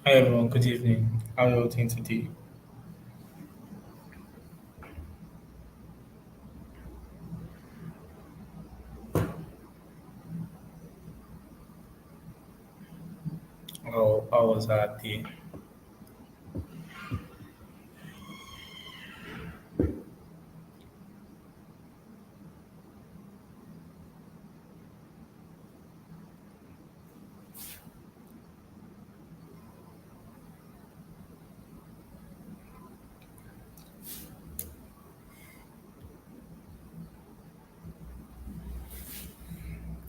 Hi everyone, good evening. How are you all doing today? How was that day?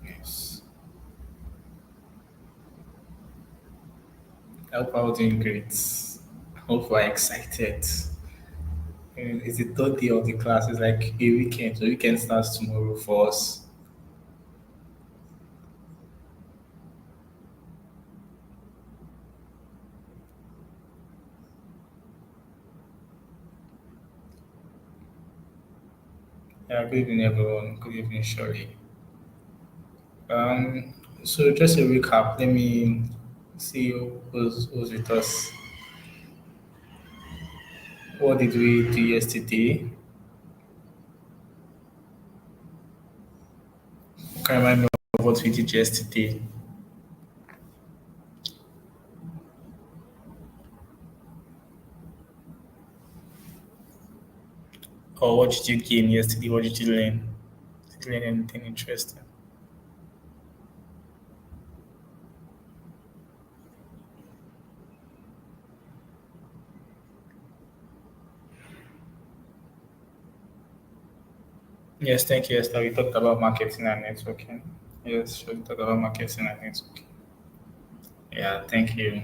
Yes. I hope all doing great. I hope we're excited. It's the third day of the class. It's like a weekend. The weekend starts tomorrow for us. Yeah, good evening everyone. Good evening, Shirley. Um, so just a recap. Let me see who's with us. What did we do yesterday? Can you remind me of what we did yesterday? Or what did you gain yesterday? What did you learn? Did you learn anything interesting? Yes, thank you, Esther. We talked about marketing and networking. Yes, sure. We talked about marketing and networking. Yeah, thank you.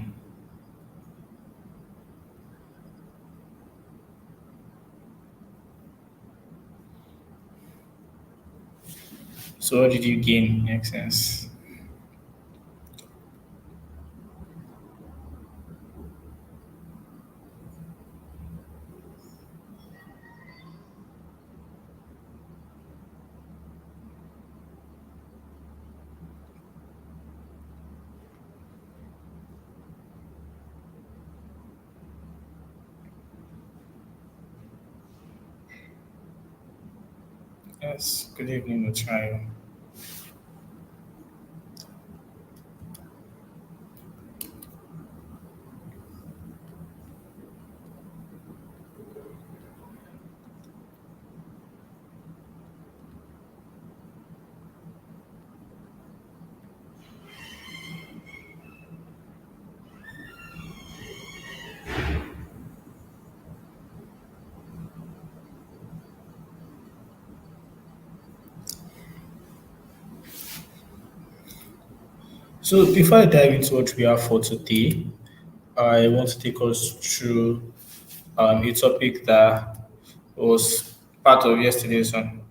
So, what did you gain? Makes sense. Yes, good evening, Uchayo. So, before I dive into what we have for today, I want to take us through a topic that was part of yesterday's one.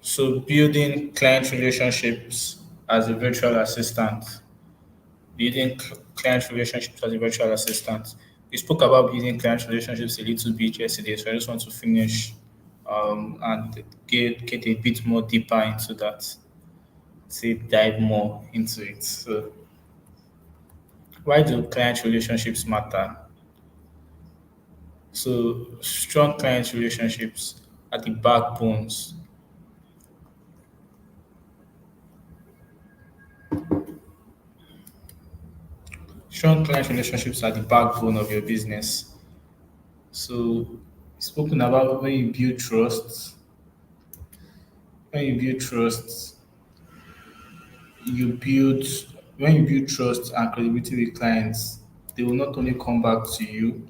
So, building client relationships as a virtual assistant. Building client relationships as a virtual assistant. We spoke about building client relationships a little bit yesterday, so I just want to finish and get a bit more deeper into that, say dive more into it. So, why do client relationships matter? So, strong client relationships are the backbones. Strong client relationships are the backbone of your business. So, spoken about when you build trust, when you build trust, you build when you build trust and credibility with clients, they will not only come back to you,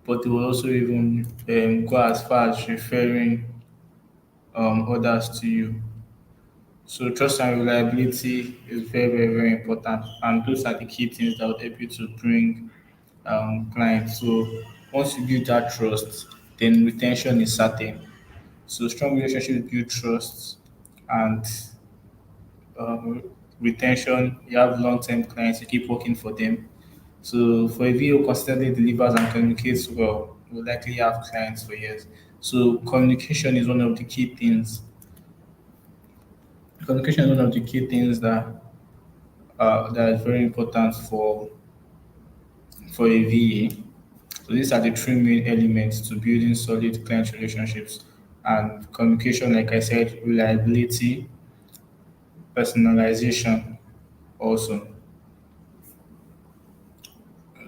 but they will also even go as far as referring others to you. So trust and reliability is very, very, very important, and those are the key things that will help you to bring clients. So once you build that trust, then retention is certain. So strong relationships build trust, and um, retention. You have long-term clients. You keep working for them. So for a VO consistently delivers and communicates well, you will likely have clients for years. So communication is one of the key things. Communication is one of the key things that is very important for a VA. So these are the three main elements to building solid client relationships. And communication, like I said, reliability, personalization also.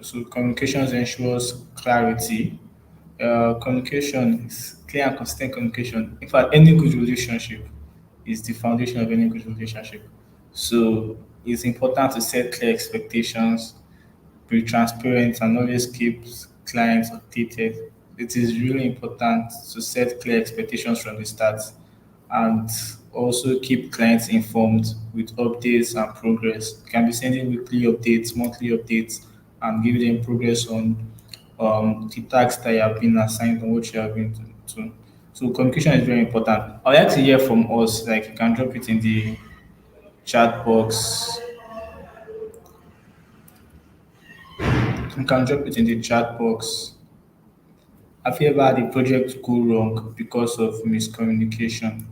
So communications ensures clarity. Communication is clear and consistent communication. In fact, any good relationship is the foundation of any good relationship. So it's important to set clear expectations, be transparent, and always keep clients updated. It is really important to set clear expectations from the start and also keep clients informed with updates and progress. You can be sending weekly updates, monthly updates, and give them progress on the tasks that you have been assigned and what you have been to. So communication is very important. I'd like to hear from us. Like you can drop it in the chat box. You can drop it in the chat box. Have you ever had a project go wrong because of miscommunication?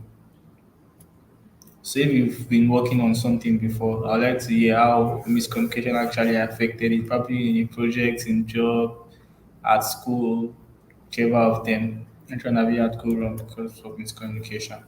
So if you've been working on something before, I'd like to hear how miscommunication actually affected it, probably in a project, in job, at school, whichever of them. Which one have you had go wrong because of miscommunication?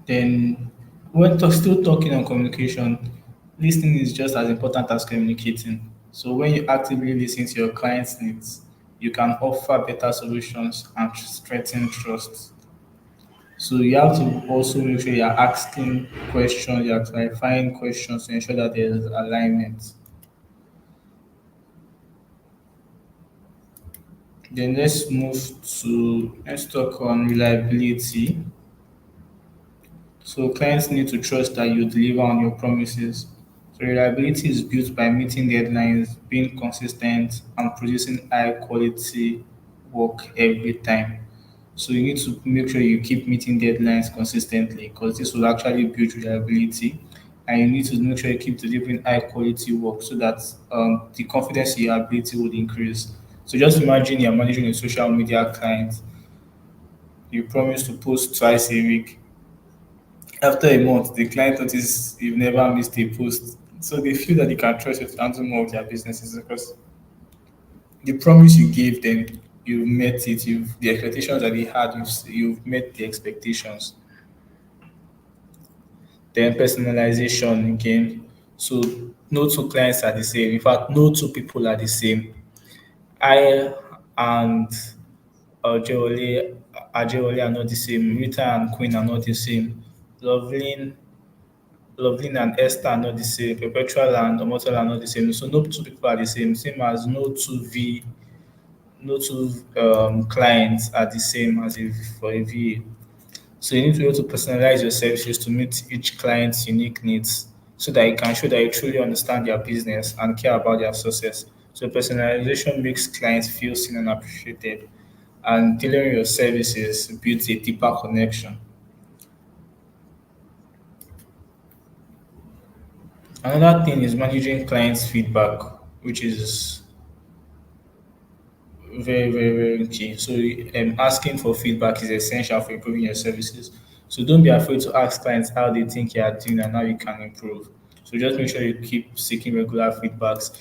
Then, when still talking on communication, listening is just as important as communicating. So, when you actively listen to your client's needs, you can offer better solutions and strengthen trust. So, you have to also make sure you're asking questions, you're clarifying questions to ensure that there's alignment. Then, let's talk on reliability. So clients need to trust that you deliver on your promises. So reliability is built by meeting deadlines, being consistent, and producing high quality work every time. So you need to make sure you keep meeting deadlines consistently because this will actually build reliability. And you need to make sure you keep delivering high quality work so that the confidence in your ability would increase. So just imagine you're managing a social media client. You promise to post twice a week. After a month, the client notices you've never missed a post. So they feel that they can trust you to handle more of their businesses because the promise you gave them, you've met it. You've the expectations that they had, you've met the expectations. Then personalization again. So no two clients are the same. In fact, no two people are the same. I and Ajewole Ajewole are not the same. Rita and Queen are not the same. Loveline Loveline and Esther are not the same. Perpetual and Omotola are not the same. So no two people are the same. Same as no two clients are the same as if for a VA. So you need to be able to personalize your services to meet each client's unique needs so that you can show that you truly understand their business and care about their success. So personalization makes clients feel seen and appreciated, and tailoring your services builds a deeper connection. Another thing is managing clients' feedback, which is very key. So asking for feedback is essential for improving your services. So don't be afraid to ask clients how they think you are doing and how you can improve. So just make sure you keep seeking regular feedbacks.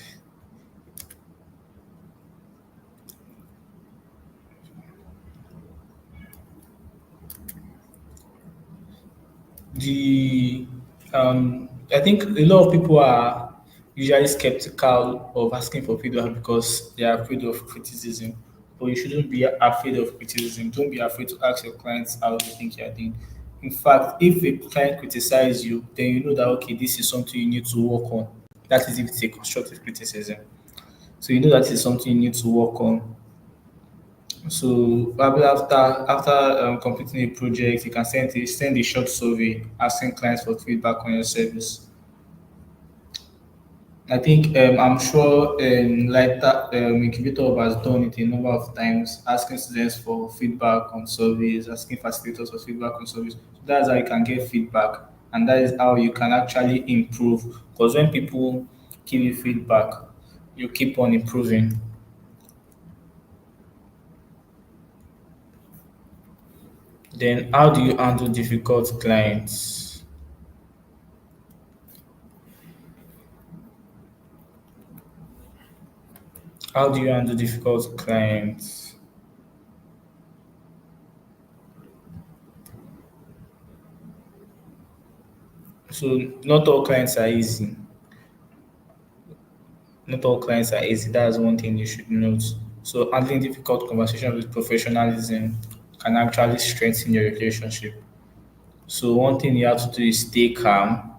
The I think a lot of people are usually skeptical of asking for feedback because they are afraid of criticism. But you shouldn't be afraid of criticism. Don't be afraid to ask your clients how they think you are doing. In fact, if a client criticizes you, then you know that okay, this is something you need to work on. That is if it's a constructive criticism. So you know that is something you need to work on. So probably after completing a project, you can send a short survey asking clients for feedback on your service. I think I'm sure like that Incubator has done it a number of times, asking students for feedback on surveys, asking facilitators for feedback on surveys. So that's how you can get feedback, and that is how you can actually improve. Because give you feedback. You keep on improving. Then, how do you handle difficult clients? How do you handle difficult clients? So, not all clients are easy. Not all clients are easy. That's one thing you should note. So, handling difficult conversations with professionalism can actually strengthen your relationship. So, one thing you have to do is stay calm,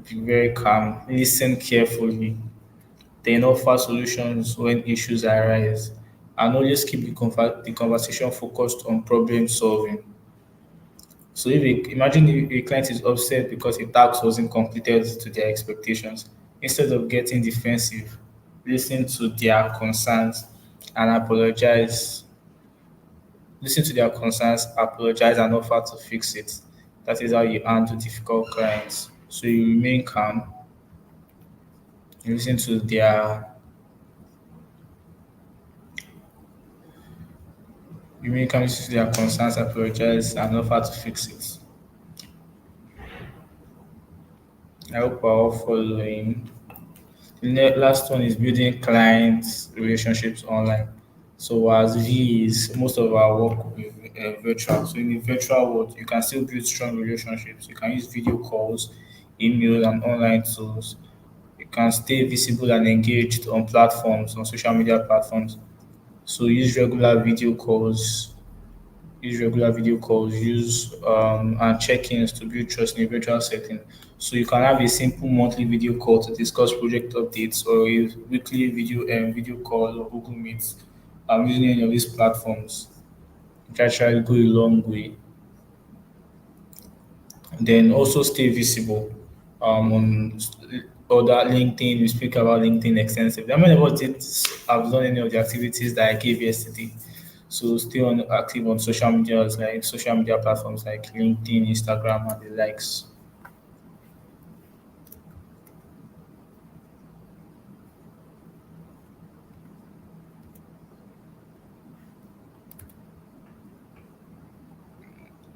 be very calm, listen carefully, then offer solutions when issues arise, and always keep the conversation focused on problem solving. So, imagine if a client is upset because a task wasn't completed to their expectations, instead of getting defensive, listen to their concerns and apologize. Listen to their concerns, apologize, and offer to fix it. That is how you handle difficult clients. So you remain calm, you listen to their you remain calm, listen to their concerns, apologize, and offer to fix it. I hope we're all following. The last one is building client relationships online. So as VAs, most of our work will be virtual. So in the virtual world, you can still build strong relationships. You can use video calls, email, and online tools. You can stay visible and engaged on platforms, on social media platforms. So use and check-ins to build trust in a virtual setting. So you can have a simple monthly video call to discuss project updates, or a weekly video call or Google Meets using any of these platforms, which actually go a long way. Then also stay visible on other LinkedIn. We speak about LinkedIn extensively. How many of us have done any of the activities that I gave yesterday? So stay on active on social media platforms like LinkedIn, Instagram, and the likes.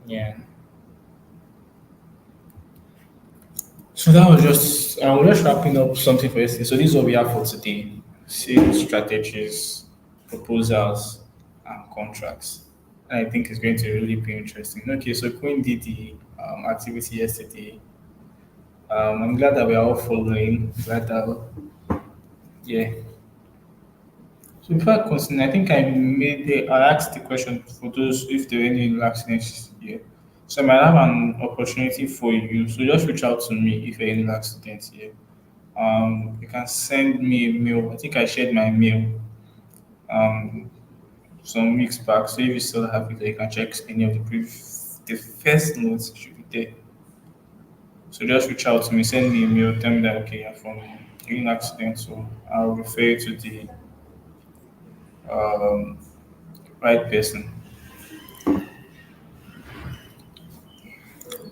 Yeah. So that was just I was just wrapping up something for yesterday. So this is what we have for today: sales strategies, proposals, and contracts. And I think it's going to really be interesting. Okay, so Queen did the activity yesterday. I'm glad that we are all following. Glad that yeah. So before I continue, I think I asked the question for those if there are any accidents here. So I might have an opportunity for you. So just reach out to me if there are any accidents here. You can send me a mail. I think I shared my mail um some weeks back. So if you still have it, you can check any of the first notes should be there. So just reach out to me, send me a mail, tell me that okay, you're from any accident. So I'll refer you to the um, right person.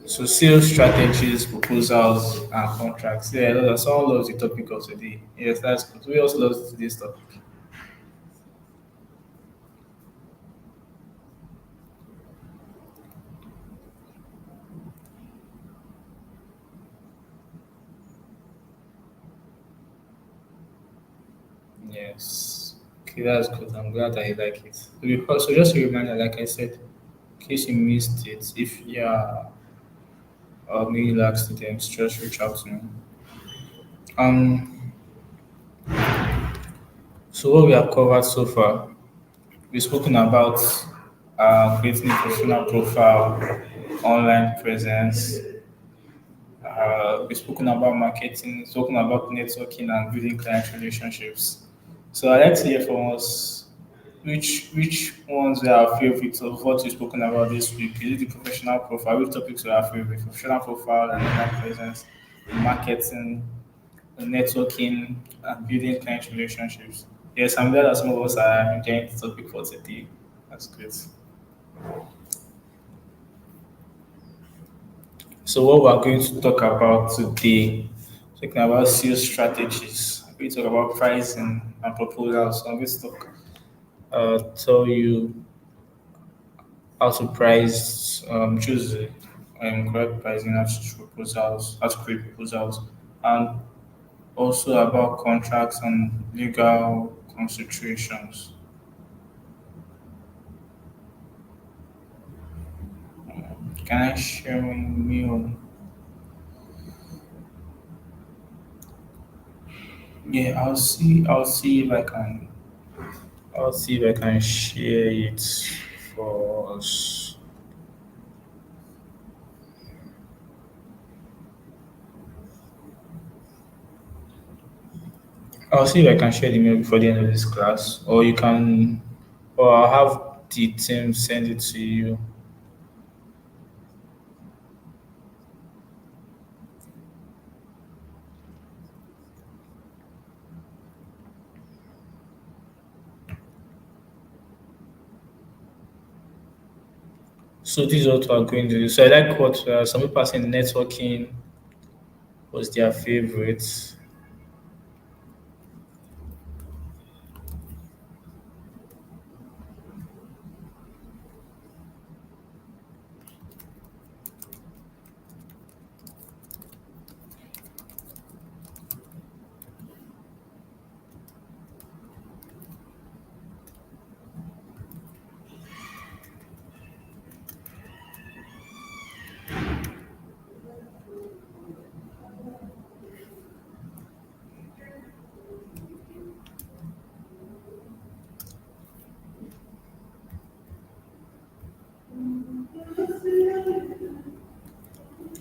So sales strategies, proposals, and contracts. Yeah, someone loves the topic of today. Yes, that's good. We also love today's topic. Yes. Okay, that's good. I'm glad that you like it. So just a reminder, like I said, in case you missed it, if you're maybe accidents, just reach out to me. Um, so what we have covered so far, we've spoken about creating a professional profile, online presence. We've spoken about marketing, spoken about networking and building client relationships. So I'd like to hear from us which ones are our favorites of what we've spoken about this week. Is it the professional profile? Which topics are our favorite? Professional profile and online presence, marketing, networking, and building client relationships. Yes, I'm glad that some of us are enjoying the topic for today. That's great. So what we're going to talk about today. talking about sales strategies. We talk about pricing and proposals. So I'm going to tell you how to price, choose the correct pricing, how to choose proposals, how to create proposals, and also about contracts and legal considerations. Can I share my mail? Yeah, I'll see if I can. I'll see if I can share it for us. I'll see if I can share the mail before the end of this class, or you can, or I'll have the team send it to you. So this is what we're going to do. So I like what some people are saying networking was their favorite.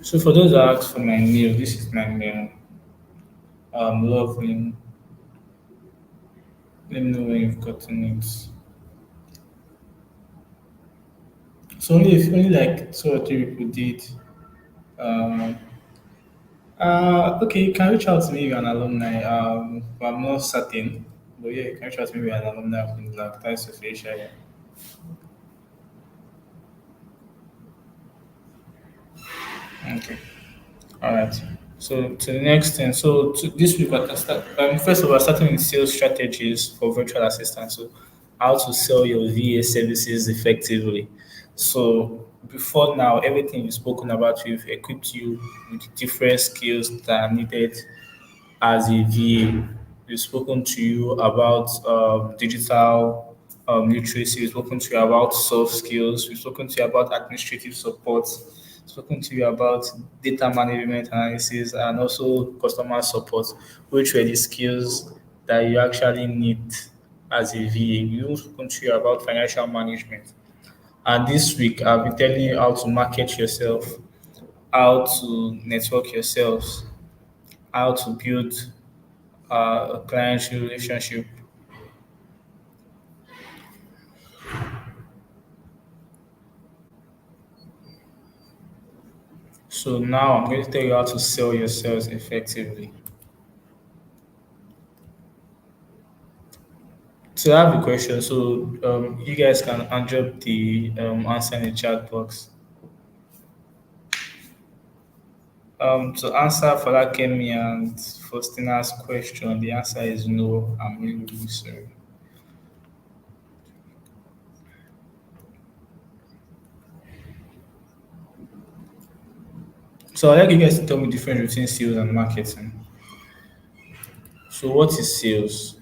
So for those that ask for my mail, this is my mail. Lovely. Let me know when you've gotten it. So only if only like two or three people did. Um, okay, you can reach out to me if you're an alumni. But I'm not certain. But yeah, you can reach out to me if you're an alumni of Black. Thanks to Felicia. Yeah. Okay. All right. So to the next thing. So this week, I can start. First of all, starting with sales strategies for virtual assistants. So how to sell your VA services effectively. So before now, everything you've spoken about, we've equipped you with different skills that are needed as a VA. We've spoken to you about digital literacy. We've spoken to you about soft skills. We've spoken to you about administrative support. Spoken to you about data management analysis and also customer support, which were the skills that you actually need as a VA. We've also spoken to you about financial management. And this week, I've been telling you how to market yourself, how to network yourselves, how to build client relationship. So now I'm going to tell you how to sell yourselves effectively. So I have a question. So you guys can drop the answer in the chat box. To answer Falakemi and Faustina's question, the answer is no. I'm really, really sorry. So I'd like you guys to tell me the difference between sales and marketing. So what is sales?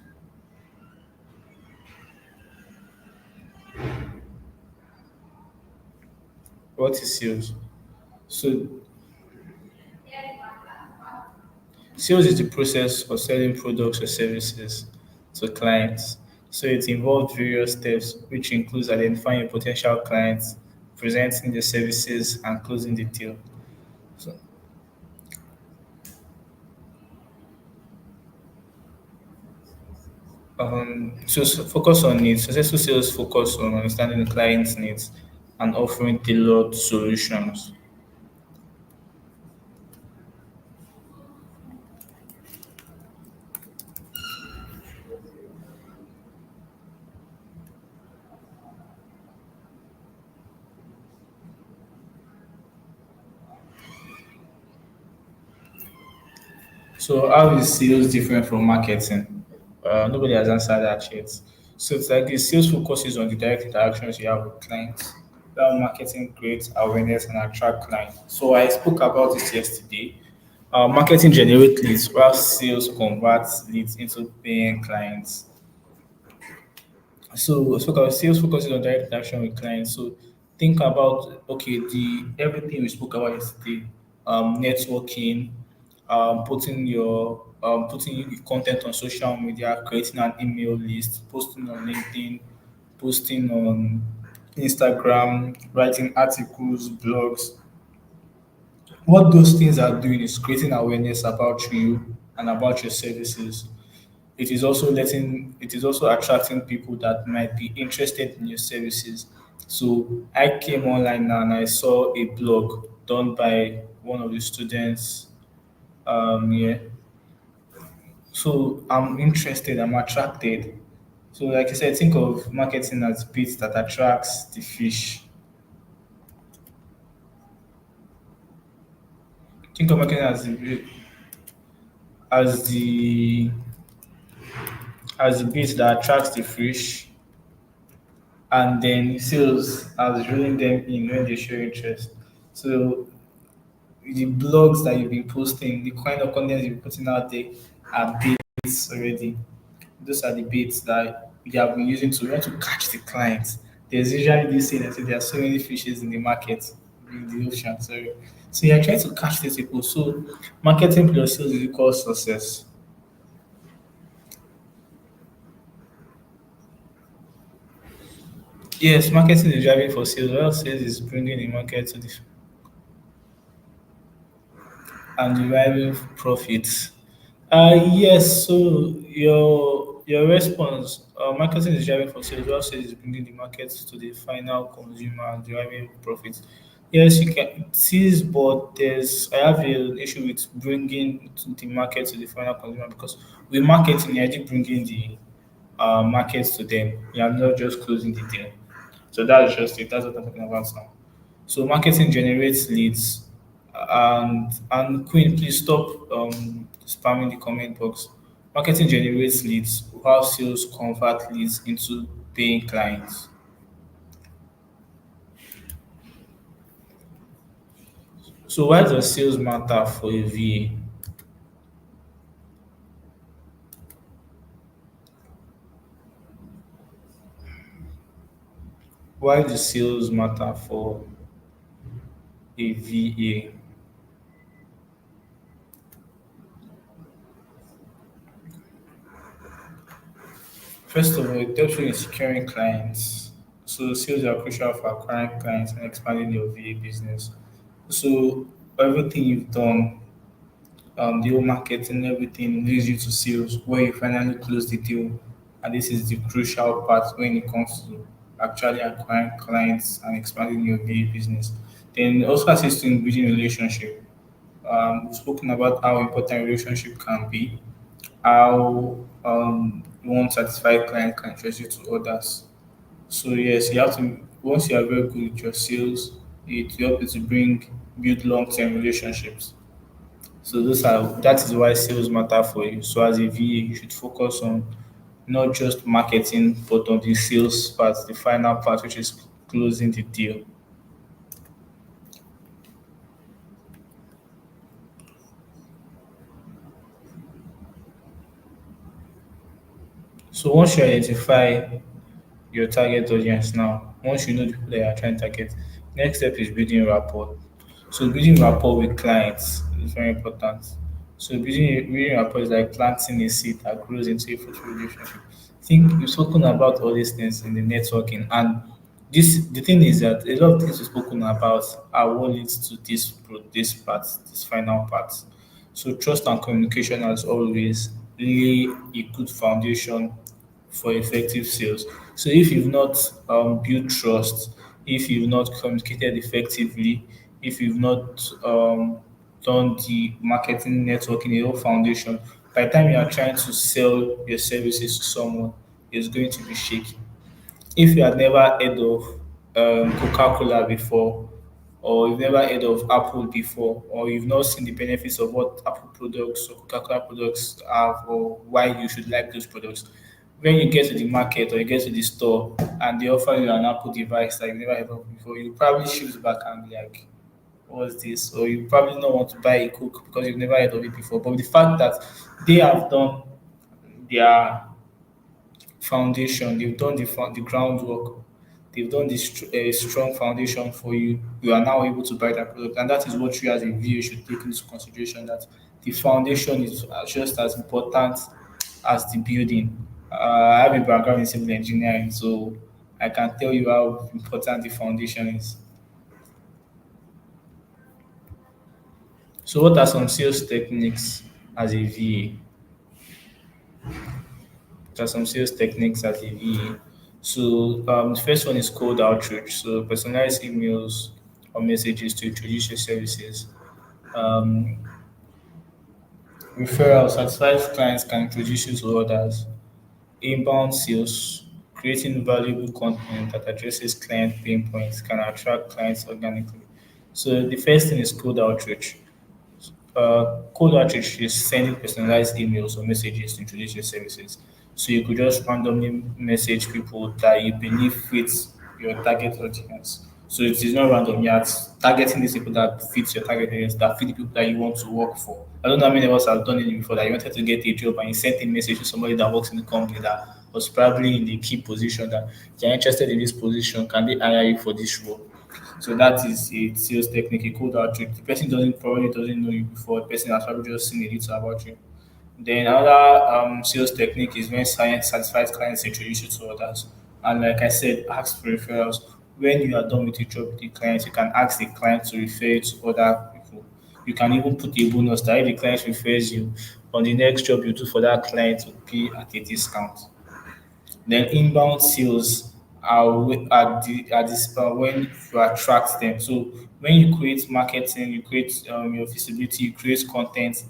What is sales? So sales is the process of selling products or services to clients. So it involves various steps, which includes identifying your potential clients, presenting the services, and closing the deal. So, focus on needs. Successful sales focus on understanding the client's needs and offering tailored solutions. So how is sales different from marketing? Nobody has answered that yet. So it's like the sales focuses on the direct interactions you have with clients. While marketing creates awareness and attract clients. So I spoke about this yesterday. Marketing generates leads, while sales converts leads into paying clients. So I spoke about sales focuses on direct interaction with clients. So think about okay, the everything we spoke about yesterday, networking, putting your content on social media, creating an email list, posting on LinkedIn, posting on Instagram, writing articles, blogs. What those things are doing is creating awareness about you and about your services. It is also attracting people that might be interested in your services. So I came online now and I saw a blog done by one of the students. Yeah. So I'm interested, I'm attracted. So like I said, think of marketing as bait that attracts the fish. Think of marketing as the as the bait that attracts the fish, and then sales as reeling them in when they show interest. So the blogs that you've been posting, the kind of content you've been putting out there are baits already. Those are the baits that you have been using to want to catch the clients. There's usually this saying that say there are so many fishes in the market, in the ocean, sorry. So you're trying to catch these people. So marketing plus sales is equal success. Yes, marketing is driving for sales, while sales is bringing the market to the and deriving profits. Yes, so your response, marketing is driving for sales, while sales is bringing the market to the final consumer and deriving profits. Yes, you can it is, but there's I have an issue with bringing to the market to the final consumer because with marketing, you're already bringing the markets to them. You are not just closing the deal. So that's just it. That's what I'm talking about now. So marketing generates leads, and Queen, please stop spamming the comment box. Marketing generates leads, while sales convert leads into paying clients. So why does sales matter for a VA? Why does sales matter for a VA? First of all, it helps you in securing clients. So sales are crucial for acquiring clients and expanding your VA business. So everything you've done, the whole marketing, everything leads you to sales where you finally close the deal. And this is the crucial part when it comes to actually acquiring clients and expanding your VA business. Then it also assists in building relationship. We've spoken about how important relationship can be, how one satisfied client can trust you to others. So yes, you have to once you are very good with your sales, it will help you to build long term relationships. So that is why sales matter for you. So as a VA, you should focus on not just marketing, but on the sales part, the final part, which is closing the deal. So once you identify your target audience now, once you know the people that you are trying to target, next step is building rapport. So building rapport with clients is very important. So building rapport is like planting a seed that grows into a fruitful relationship. Think we've spoken about all these things in the networking, and the thing is that a lot of things we've spoken about are what leads to this part, this final part. So trust and communication as always lay a good foundation for effective sales. So if you've not built trust, if you've not communicated effectively, if you've not done the marketing networking, the whole foundation, by the time you are trying to sell your services to someone, it's going to be shaky. If you had never heard of Coca-Cola before, or you've never heard of Apple before, or you've not seen the benefits of what Apple products or Coca-Cola products have, or why you should like those products. When you get to the market or you get to the store and they offer you an Apple device that you've never heard of before, you probably shoot back and be like, what's this? Or you probably not want to buy a Coke because you've never heard of it before. But the fact that they have done their foundation, they've done the groundwork, they've done this strong foundation for you, you are now able to buy that product. And that is what you as a viewer should take into consideration, that the foundation is just as important as the building. I have a background in civil engineering, so I can tell you how important the foundation is. So, what are some sales techniques as a VA? There are some sales techniques as a VA. So, the first one is cold outreach. So, personalized emails or messages to introduce your services. Um, Referrals, satisfied clients can introduce you to others. Inbound sales, creating valuable content that addresses client pain points can attract clients organically. So, the first thing is cold outreach. Cold outreach is sending personalized emails or messages to introduce your services. So you could just randomly message people that you believe fits your target audience. So it is not random. You're targeting these people that fits your target audience, that fit the people that you want to work for. I don't know how many of us have done it before, that you wanted to get a job and you sent a message to somebody that works in the company that was probably in the key position, that you're interested in this position. Can they hire you for this role? So that is a sales technique, a cold outreach. The person doesn't know you before. The person has probably just seen a little about you. Then another sales technique is when science satisfied clients introduce you to others. And like I said, ask for referrals. When you are done with your job with the client, you can ask the client to refer you to other people. You can even put a bonus that if the client refers you, on the next job you do for that client will be at a discount. Then inbound sales are this when you attract them. So when you create marketing, you create your visibility, you create content,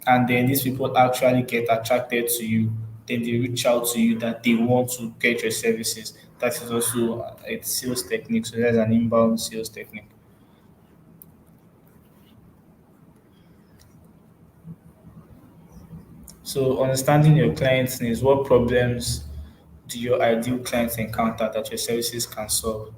and then these people actually get attracted to you. Then they reach out to you that they want to get your services. That is also a sales technique. So that's an inbound sales technique. So understanding your client's needs, what problems do your ideal clients encounter that your services can solve?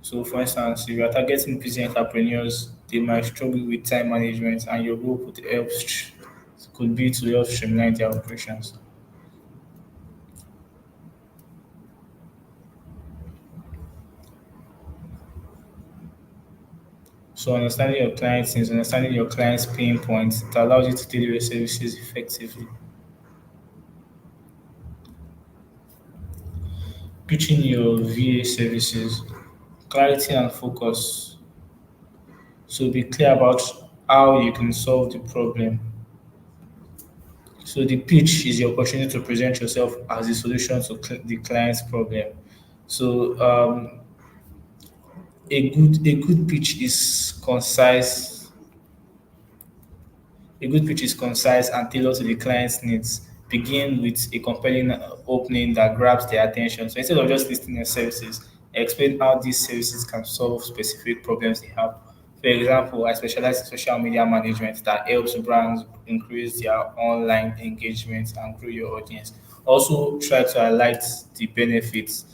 So, for instance, if you are targeting busy entrepreneurs, they might struggle with time management, and your role could be to help streamline their operations. So, understanding your clients needs, understanding your clients' pain points, it allows you to deliver your services effectively. Pitching your VA services, clarity and focus. So, be clear about how you can solve the problem. So the pitch is the opportunity to present yourself as a solution to the client's problem. So a good pitch is concise. A good pitch is concise and tailored to the client's needs. Begin with a compelling opening that grabs their attention. So instead of just listing your services, explain how these services can solve specific problems they have. For example, I specialize in social media management that helps brands increase their online engagement and grow your audience. Also, try to highlight the benefits.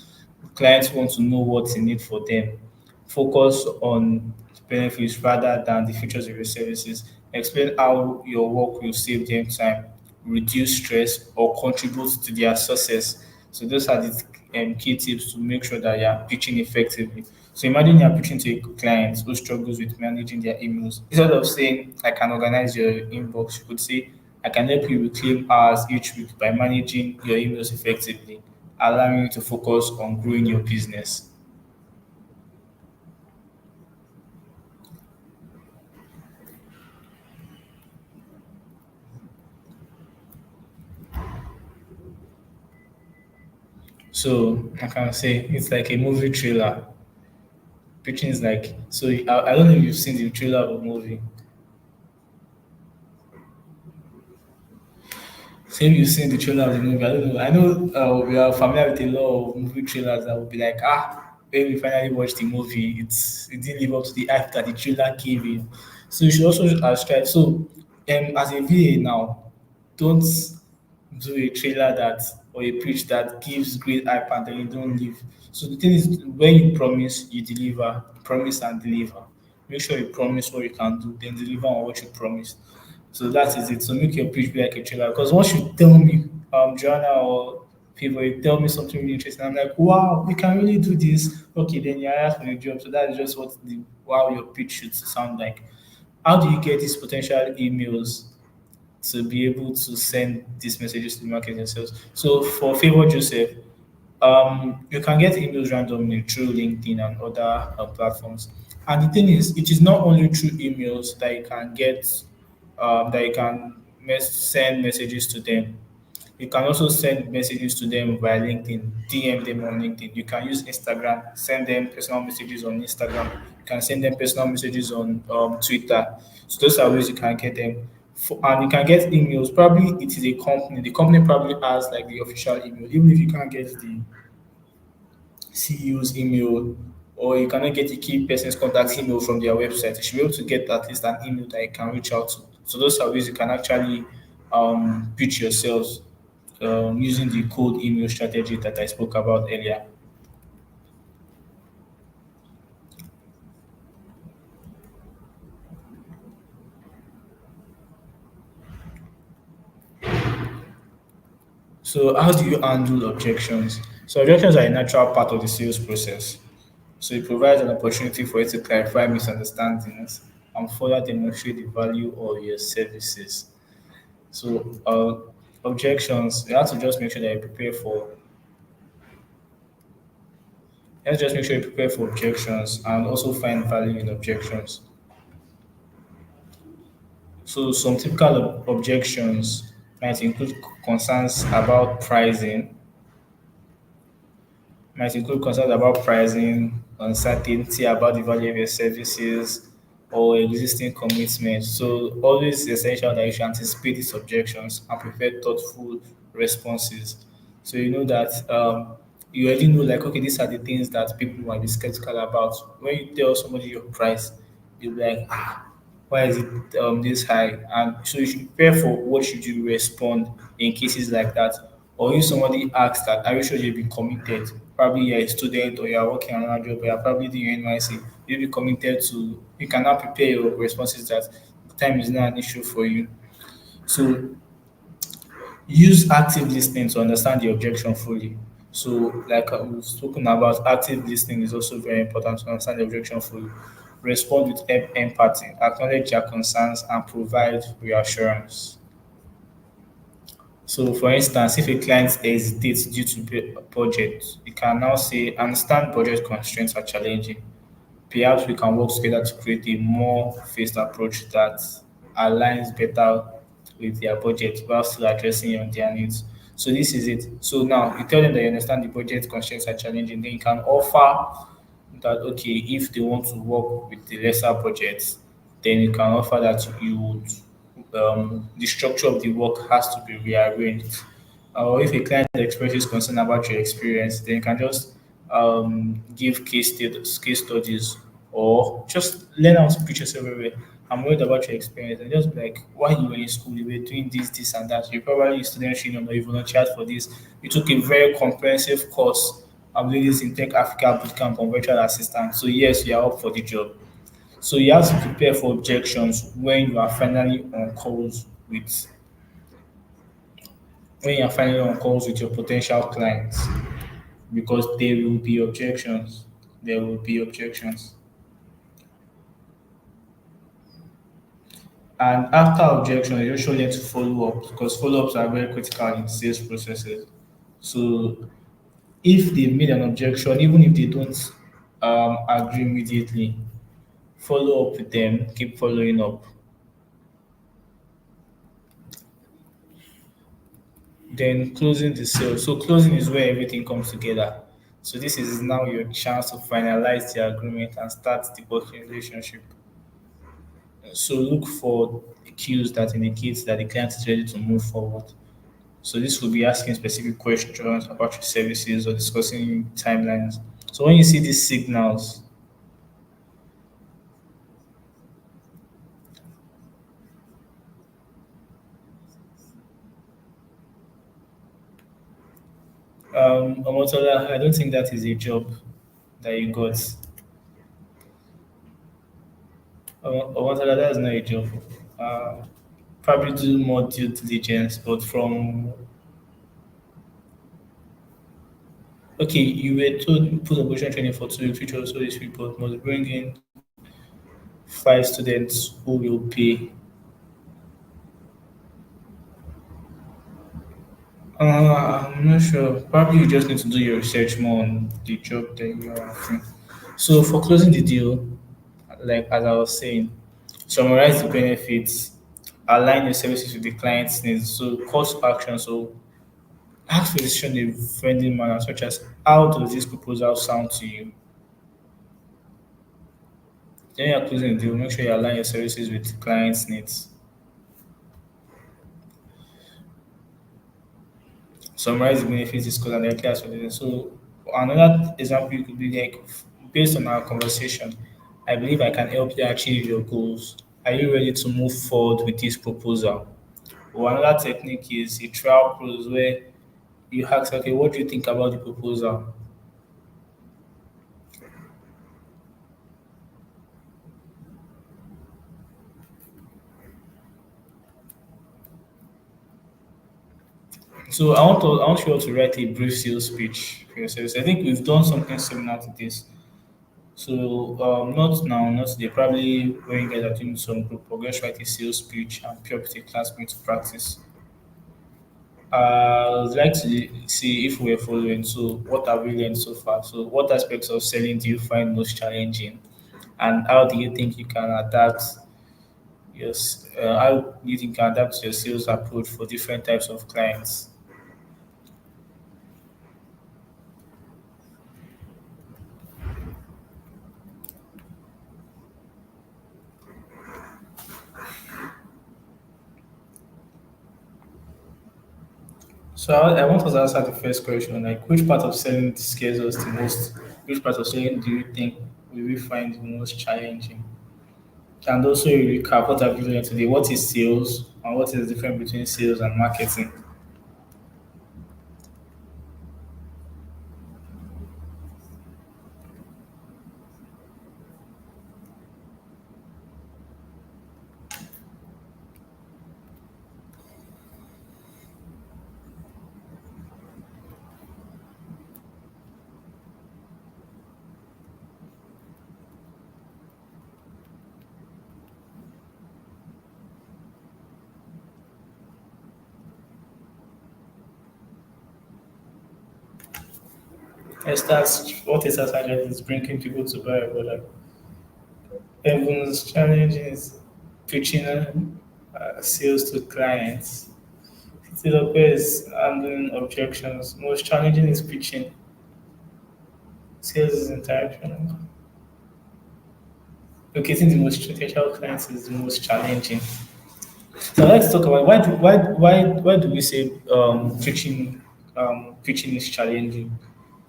Clients want to know what's in it for them. Focus on the benefits rather than the features of your services. Explain how your work will save them time, reduce stress, or contribute to their success. So those are the key tips to make sure that you are pitching effectively. So imagine you are pitching to a client who struggles with managing their emails. Instead of saying, I can organize your inbox, you could say, I can help you reclaim hours each week by managing your emails effectively, allowing you to focus on growing your business. So I can say it's like a movie trailer. Pitching is like, so I don't know if you've seen the trailer of a movie. Say if you've seen the trailer of the movie, I don't know. I know we are familiar with a lot of movie trailers that will be like, when we finally watched the movie, it didn't live up to the hype that the trailer gave it. So you should also strive. So as a VA now, don't do a trailer that or a pitch that gives great hype and then you don't live. So the thing is, when you promise, you deliver. Promise and deliver. Make sure you promise what you can do, then deliver on what you promised. So that is it. So make your pitch be like a trailer. Because once you tell me, Joanna or people, you tell me something really interesting, I'm like, wow, we can really do this. Okay, then you hire for the job. So that is just what the wow your pitch should sound like. How do you get these potential emails to be able to send these messages to the market themselves? So for Favor Joseph, you can get emails randomly through LinkedIn and other platforms. And the thing is, it is not only through emails that you can get, that you can send messages to them. You can also send messages to them via LinkedIn, DM them on LinkedIn. You can use Instagram, send them personal messages on Instagram. You can send them personal messages on Twitter. So those are ways you can get them. And you can get emails. Probably it is a company. The company probably has like the official email. Even if you can't get the CEO's email or you cannot get the key person's contact email from their website, you should be able to get at least an email that you can reach out to. So those are ways you can actually pitch yourselves using the cold email strategy that I spoke about earlier. So how do you handle objections? So objections are a natural part of the sales process. So it provides an opportunity for you to clarify misunderstandings and further demonstrate the value of your services. So objections, you have to just make sure that you prepare for. Let's just make sure you prepare for objections and also find value in objections. So some typical objections might include concerns about pricing, uncertainty about the value of your services, or existing commitments. So always essential that you should anticipate these objections and prepare thoughtful responses. So you know that you already know like okay, these are the things that people might be skeptical about. When you tell somebody your price, they'll be like, why is it this high? And so you should prepare for what should you respond in cases like that. Or if somebody asks that, are you sure you'll be committed? Probably you're a student or you're working on another job, or you're probably doing NYC. You'll be committed to, you cannot prepare your responses that time is not an issue for you. So use active listening to understand the objection fully. So, like we've spoken about, active listening is also very important to understand the objection fully. Respond with empathy, acknowledge their concerns, and provide reassurance. So, for instance, if a client hesitates due to budget, you can now say, understand budget constraints are challenging. Perhaps we can work together to create a more phased approach that aligns better with their budget while still addressing on their needs. So this is it. So now you tell them that you understand the budget constraints are challenging, then you can offer that okay, if they want to work with the lesser budget, then you can offer that you would the structure of the work has to be rearranged. Or if a client expresses concern about your experience, then you can just give case studies, or just learn how to pitch yourself very well. I'm worried about your experience, and just be like, while you were in school, you were doing this, and that. You probably a student training or you volunteered for this. You took a very comprehensive course. I'm doing this in Tech Africa Bootcamp on virtual assistant. So yes, you are up for the job. So you have to prepare for objections when you are finally on calls with your potential clients, because there will be objections. There will be objections. And after objection, you usually need to follow up because follow ups are very critical in sales processes. So if they made an objection, even if they don't agree immediately, follow up with them, keep following up. Then closing the sale. So closing is where everything comes together. So this is now your chance to finalize the agreement and start the working relationship. So look for cues that indicates that the client is ready to move forward. So this will be asking specific questions about your services or discussing timelines. So when you see these signals, Omotola, I don't think that is a job that you got. Omotola, that's not a job. Uh, Probably do more due diligence, but from okay, you were told put operation training for 2 weeks, which also this report must bring in 5 students who will pay. I'm not sure. Probably you just need to do your research more on the job that you are offering. So for closing the deal, like as I was saying, summarize the benefits, align your services with the client's needs. So call to action. So ask for decision in a friendly manner, such as how does this proposal sound to you? Then you're closing the deal, make sure you align your services with the client's needs. Summarize the benefits discussed and directly ask for the so another example could be like based on our conversation, I believe I can help you achieve your goals. Are you ready to move forward with this proposal? Or another technique is a trial process where you ask, okay, what do you think about the proposal? So I want you all to write a brief sales speech for yourselves. I think we've done something similar to this. So not now, not today. Probably when you guys are doing some group progress, write a sales speech and pair with a classmate to practice. I'd like to see if we're following. So, what have we learned so far? So, what aspects of selling do you find most challenging, and how do you think you can adapt how do you think you can adapt your sales approach for different types of clients? So, I want us to answer the first question: like, which part of selling scares us the most? Which part of selling do you think we find the most challenging? And also, you recap what have you learned today? What is sales, and what is the difference between sales and marketing? What is that challenge is bringing people to buy a product. Everyone's challenge is pitching sales to clients. Developer is handling objections. Most challenging is pitching. Sales is interaction. Locating the most potential clients is the most challenging. So let's talk about why do we say pitching is challenging?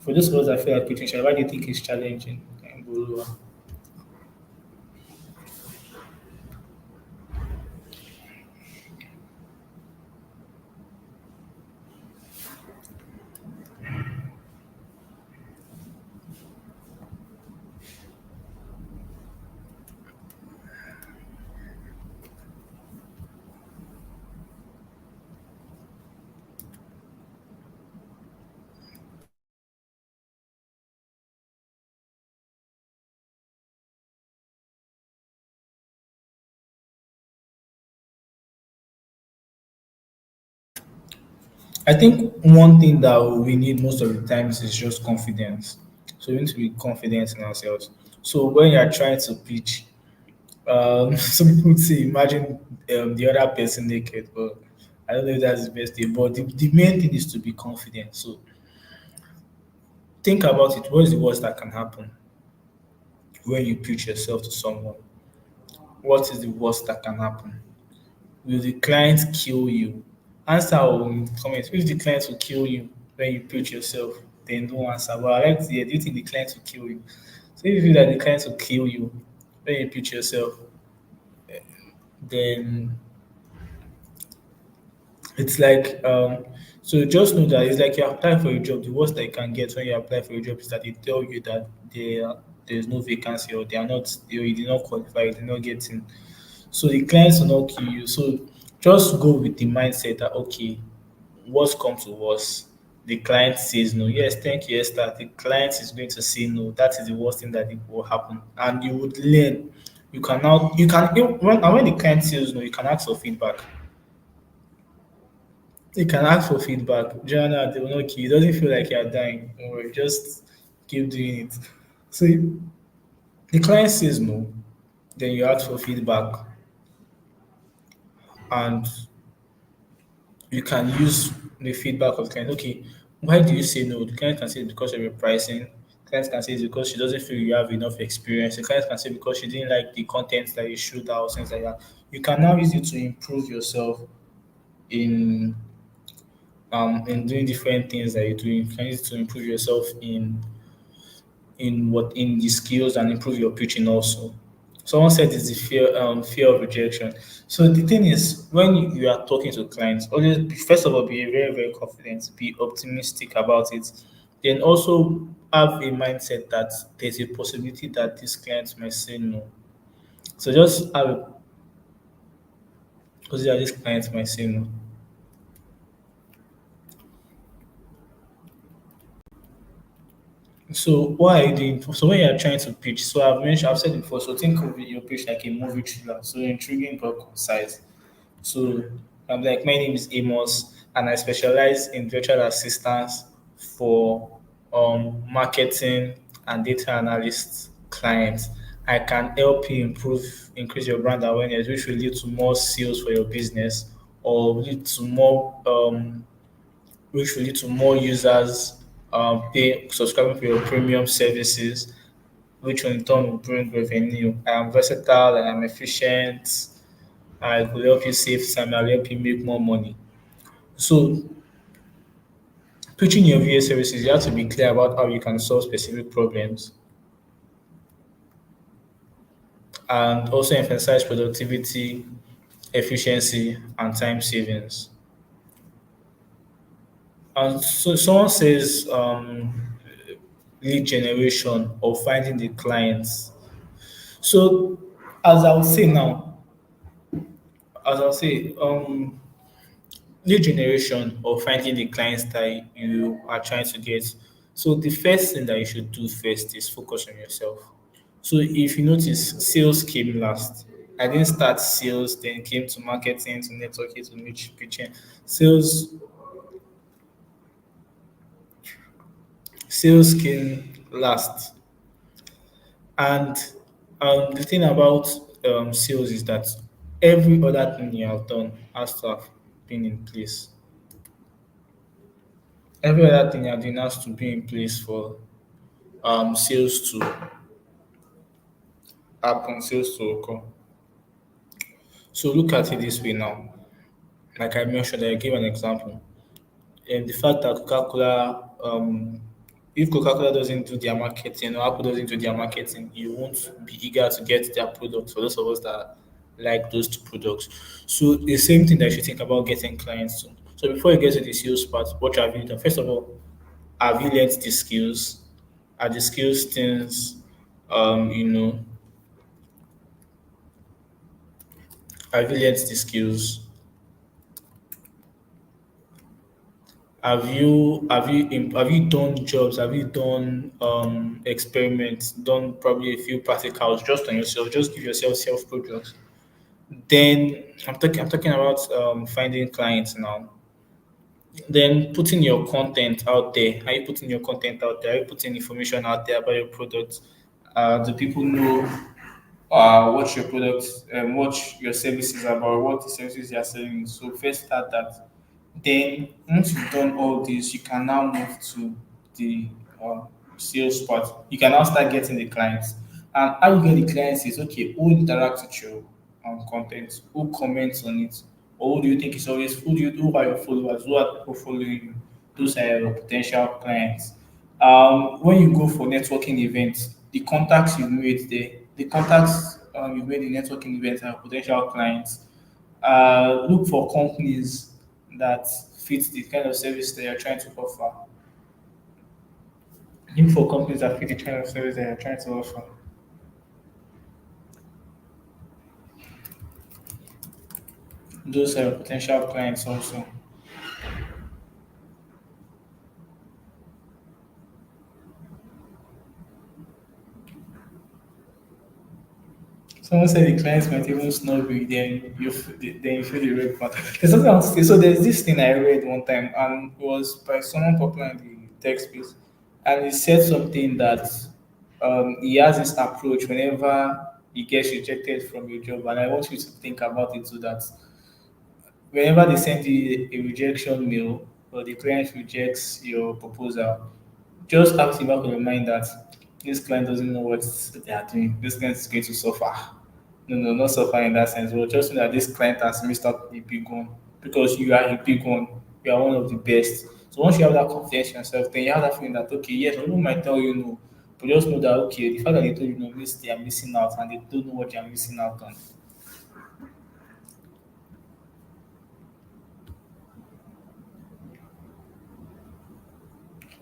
For those of us that feel like pitching, why do you think it's challenging? I think one thing that we need most of the times is just confidence. So we need to be confident in ourselves. So when you are trying to pitch, some people would say imagine the other person naked, but I don't know if that's the best thing. But the main thing is to be confident. So think about it. What is the worst that can happen when you pitch yourself to someone? What is the worst that can happen? Will the client kill you? Answer or comment. If the client will kill you when you pitch yourself, then don't answer. But I like to hear, do you think the client will kill you? So if you feel that the client will kill you when you pitch yourself, then it's like so just know that it's like you apply for a job. The worst that you can get when you apply for a job is that they tell you that there's no vacancy or they are not you did not qualify, you did not get in. So the clients will not kill you. So just go with the mindset that okay, worst comes to worst, the client says no. Yes, thank you, Esther. The client is going to say no. That is the worst thing that it will happen, and you would learn. You can now you can when the client says no, you can ask for feedback. You can ask for feedback. Joanna, they will not kill you. It doesn't feel like you're dying. Don't worry, just keep doing it. So if the client says no, then you ask for feedback and you can use the feedback of the client. Okay, why do you say no? The client can say it's because of your pricing. The client can say it's because she doesn't feel you have enough experience. The client can say because she didn't like the content that you shoot out, things like that. You can now use it to improve yourself in in doing different things that you're doing. You can use it to improve yourself in the skills and improve your pitching also. Someone said it's the fear of rejection. So the thing is, when you are talking to clients, always first of all be very confident, be optimistic about it. Then also have a mindset that there's a possibility that this client might say no. So just have a possibility that this client might say no. So what are you doing? So when you are trying to pitch, so I've said it before. So think of your pitch like a movie trailer. So intriguing but concise. So I'm like, my name is Amos, and I specialize in virtual assistance for marketing and data analyst clients. I can help you increase your brand awareness, which will lead to more sales for your business, or lead to more which will lead to more users pay subscribing for your premium services, which in turn will bring revenue. I am versatile and I'm efficient. I could help you save time. I'll help you make more money. So, pitching your VA services, you have to be clear about how you can solve specific problems and also emphasize productivity, efficiency, and time savings. And so, someone says lead generation or finding the clients. So, as I would say now, as I'll say, lead generation or finding the clients that you are trying to get. So the first thing that you should do first is focus on yourself. So if you notice, sales came last. I didn't start sales, then came to marketing, to networking, to niche pitching. Sales came last. And the thing about sales is that every other thing you have done has to have been in place. Every other thing you are doing has to be in place for sales to happen, sales to occur. So look at it this way now. Like I mentioned, I gave an example. And the fact that Coca-Cola, if Coca-Cola doesn't do their marketing or Apple doesn't do their marketing, you won't be eager to get their products for those of us that like those two products. So the same thing that you should think about getting clients to. So before you get to the sales part, what have you done? First of all, have you learned the skills? Are the skills things you know, have you learned the skills? Have you done jobs? Have you done experiments? Done probably a few practicals just on yourself. Just give yourself self projects. Then I'm talking about finding clients now. Then putting your content out there. Are you putting your content out there? Are you putting information out there about your product? Do people know what your products, what your services are about, what the services you are selling. So first start that. Then once you've done all this, you can now move to the sales part. You can now start getting the clients. And how you get the clients is okay. Who interacts with your content? Who comments on it? Or who do you think is always who are your followers? Who are people following you? Those are your potential clients. When you go for networking events, the contacts you've made there, the contacts you've made in networking events and potential clients, look for companies that fit the kind of service that you're trying to offer. Look for companies that fit the kind of service that you're trying to offer. Those are potential clients also. Someone said the clients might even snub you, then you feel the red part. There's something I want to say. So there's this thing I read one time, and it was by someone popular in the tech space, and he said something that he has this approach whenever he gets rejected from a job, and I want you to think about it so that whenever they send you a rejection mail or the client rejects your proposal, just have in the back of your mind that this client doesn't know what they are doing. This client is going to suffer. No, no, not suffer in that sense, but just know that this client has missed out a big one because you are a big one. You are one of the best. So once you have that confidence in yourself, then you have that feeling that okay, yes, people might tell you no, but just know that okay, the fact that they told you no means they are missing out and they don't know what they are missing out on.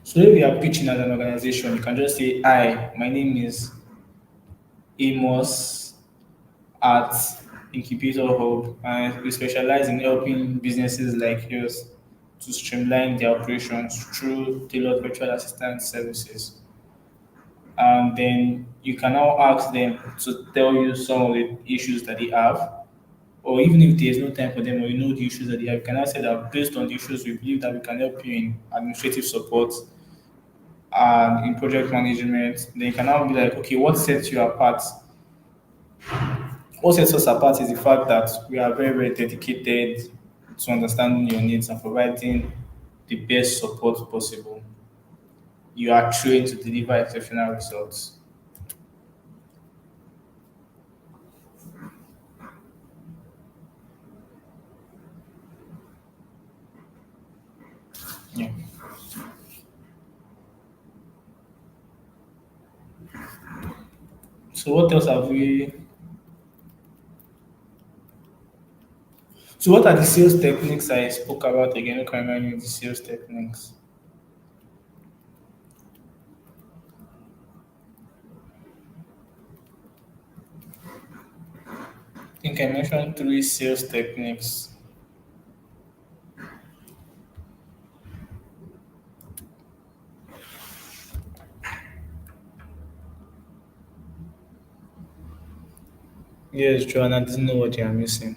So if you are pitching as an organization, you can just say, "Hi, my name is Amos at Incubator Hub, and we specialize in helping businesses like yours to streamline their operations through tailored virtual assistant services." And then you can now ask them to tell you some of the issues that they have, or even if there's no time for them or you know the issues that they have, you can now say that based on the issues, we believe that we can help you in administrative support and in project management. Then you can now be like, okay, what sets you apart? What sets us apart is the fact that we are very, very dedicated to understanding your needs and providing the best support possible. You are trained to deliver exceptional results. Yeah. So what else have we? So what are the sales techniques I spoke about again? You can remind me of the sales techniques. I think I mentioned three sales techniques. Yes, Joanna didn't know what you are missing.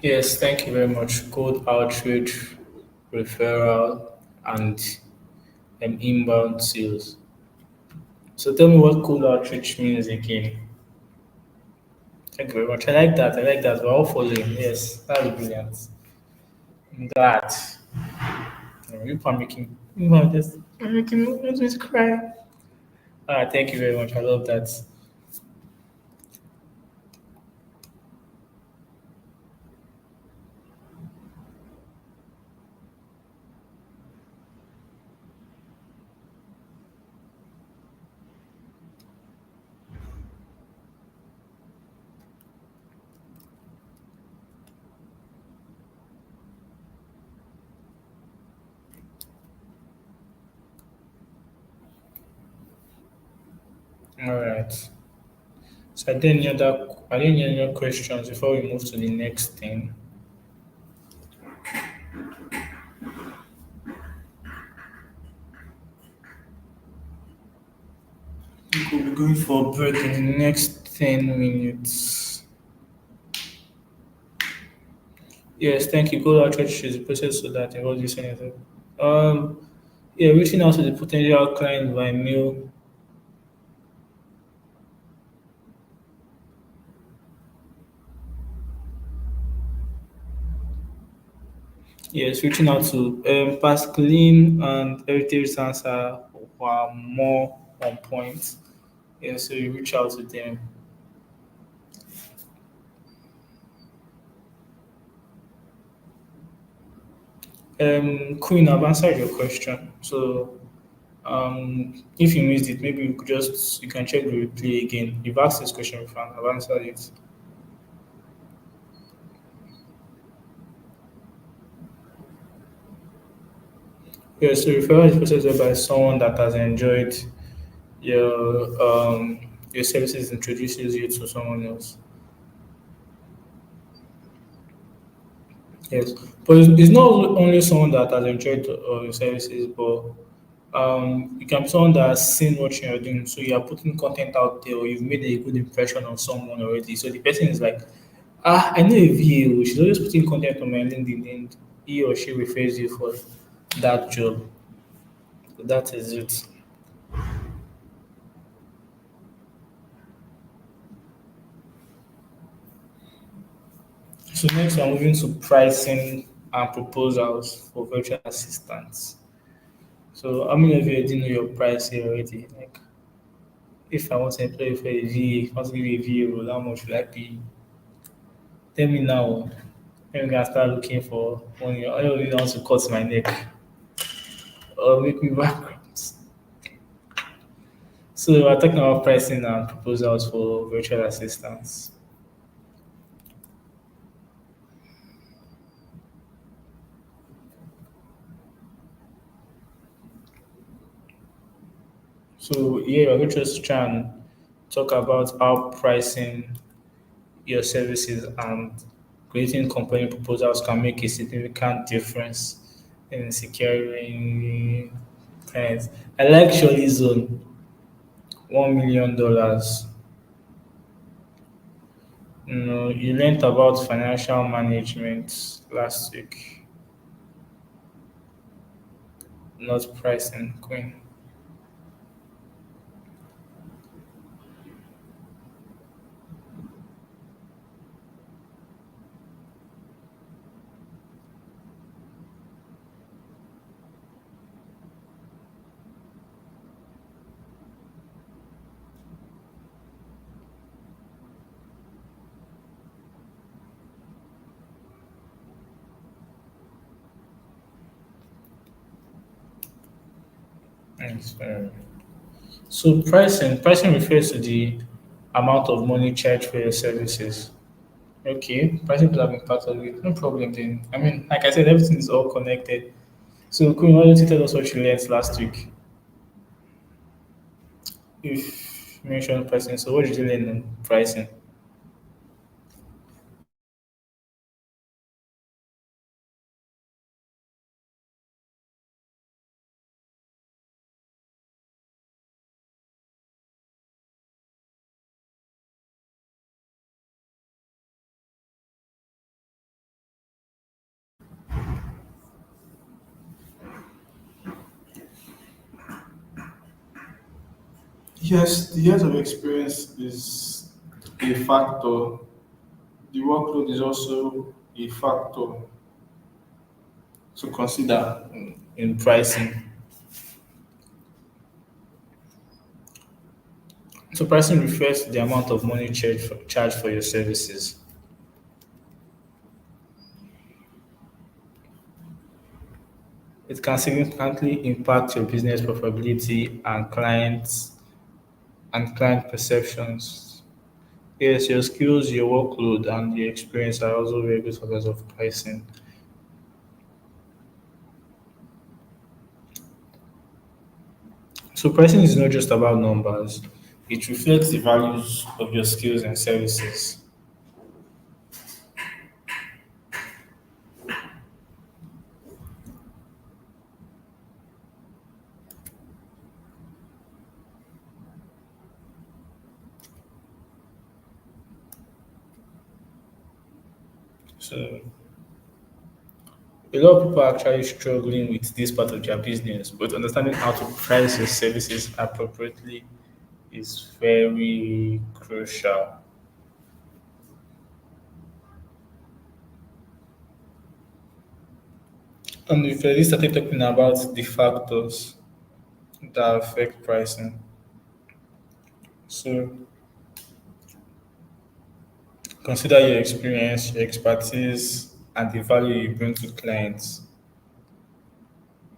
Yes, thank you very much. Cold outreach, referral, and inbound sales. So tell me what cold outreach means again. Thank you very much. I like that. I like that. We're all following. Yes, that's brilliant. I'm glad. You are making you're making me to cry. Thank you very much. I love that. All right. So are there any other questions before we move to the next thing? I think we'll be going for a break in the next 10 minutes. Yes, thank you. Goal outreach is a process so that involves listening. Um, yeah, reaching out to the potential client by mail. Yes, reaching out to past clean and heritage answer who are more on point. Yeah, so you reach out to them. Queen, I've answered your question. So if you missed it, maybe you can check the replay again. You've asked this question before, and I've answered it. Yeah, so referral is processed by someone that has enjoyed your services, introduces you to someone else. Yes, but it's not only someone that has enjoyed your services, but it can be someone that has seen what you're doing. So you are putting content out there, or you've made a good impression on someone already. So the person is like, I know a VA. She's always putting content on my LinkedIn, and he or she refers you for that job. So that is it. So next, we're moving to pricing and proposals for virtual assistants. So how many of you already know your price here already? Like, if I want to employ you for a VA, I want to give you a VA role, how much will I pay? Tell me now. Then we can start looking for money. I don't really want to cut my neck or make me bankrupt. So we're talking about pricing and proposals for virtual assistants. So yeah, we're going to just try and talk about how pricing your services and creating compelling proposals can make a significant difference in securing clients. I like Shirley Zone, $1 million. No, you learned about financial management last week, not pricing, Queen. Thanks. So pricing refers to the amount of money charged for your services. Okay, pricing could have been part of it. No problem then. I mean, like I said, everything is all connected. So Queen, why don't you tell us what you learned last week? If you mentioned pricing, so what did you learn on pricing? Yes, the years of experience is a factor. The workload is also a factor to consider in pricing. So pricing refers to the amount of money charged for your services. It can significantly impact your business profitability and client perceptions. Yes, your skills, your workload, and your experience are also very good factors of pricing. So pricing is not just about numbers. It reflects the values of your skills and services. So a lot of people are actually struggling with this part of their business, but understanding how to price your services appropriately is very crucial. And we've already started talking about the factors that affect pricing. So consider your experience, your expertise, and the value you bring to clients.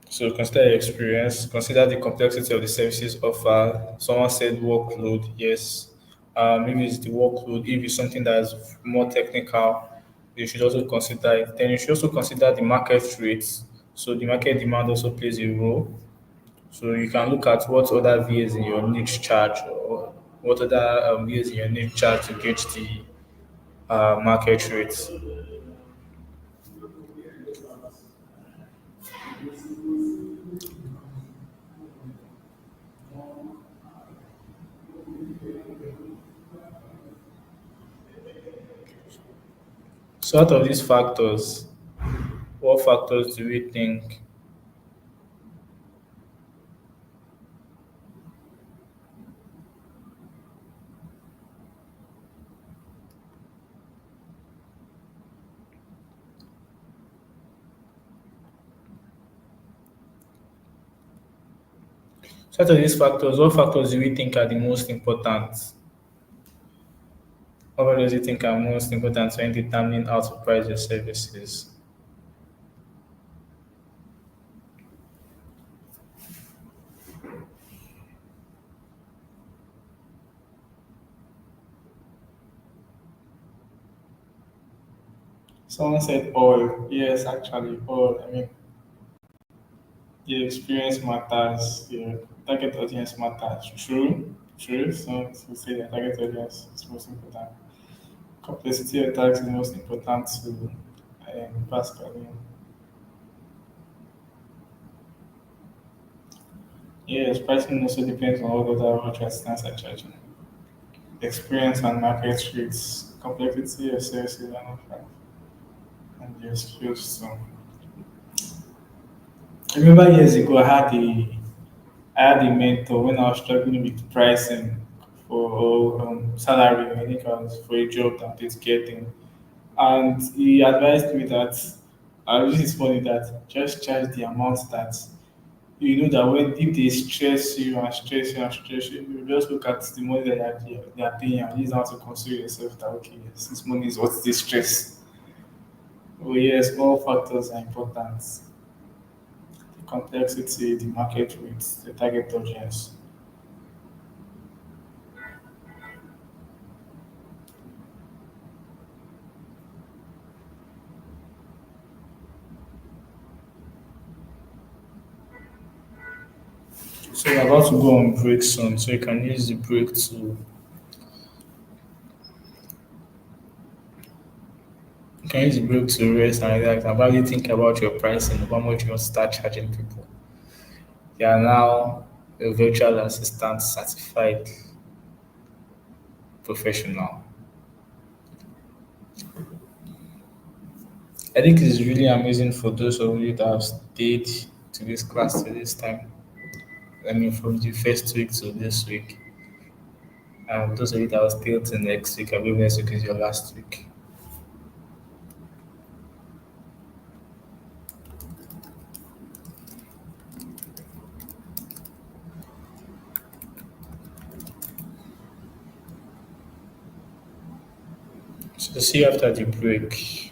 So consider your experience, consider the complexity of the services offered. Someone said workload, yes. Maybe it's the workload. If it's something that is more technical, you should also consider it. Then you should also consider the market rates. So the market demand also plays a role. So you can look at what other VAs in your niche charge or what other VAs in your niche charge to gauge the market rates. So out of these factors, what factors do we think? So out of these factors, what factors do we think are the most important? What factors do you think are most important when determining how to price your services? Someone said all. Yes, actually, all. I mean, the experience matters. Your target audience matters. True, true. Some to say the target audience is most important. Complexity of tags is most important to Pascal. Yes, pricing also depends on what other virtual assistants are charging. Experience and market rates, complexity of services and offer, and your skills. So, I remember years ago I had a mentor when I was struggling with pricing for salary. I think I was for a job that I was getting, and he advised me that this is funny that just charge the amount that you know that when if they stress you and stress you and stress you, you just look at the money that they are paying and use that to console yourself that okay, yes, this money is worth this stress. Oh yes, all factors are important. The complexity, the market rates, the target audience. So we're about to go on break soon, so you can use the break to you can use the break to rest and relax and probably think about your pricing, how much you want to start charging people. You are now a virtual assistant certified professional. I think it's really amazing for those of you that have stayed to this class to this time. I mean, from the first week to this week. And those of you that will stay till next week, I believe next week is your last week. So see you after the break.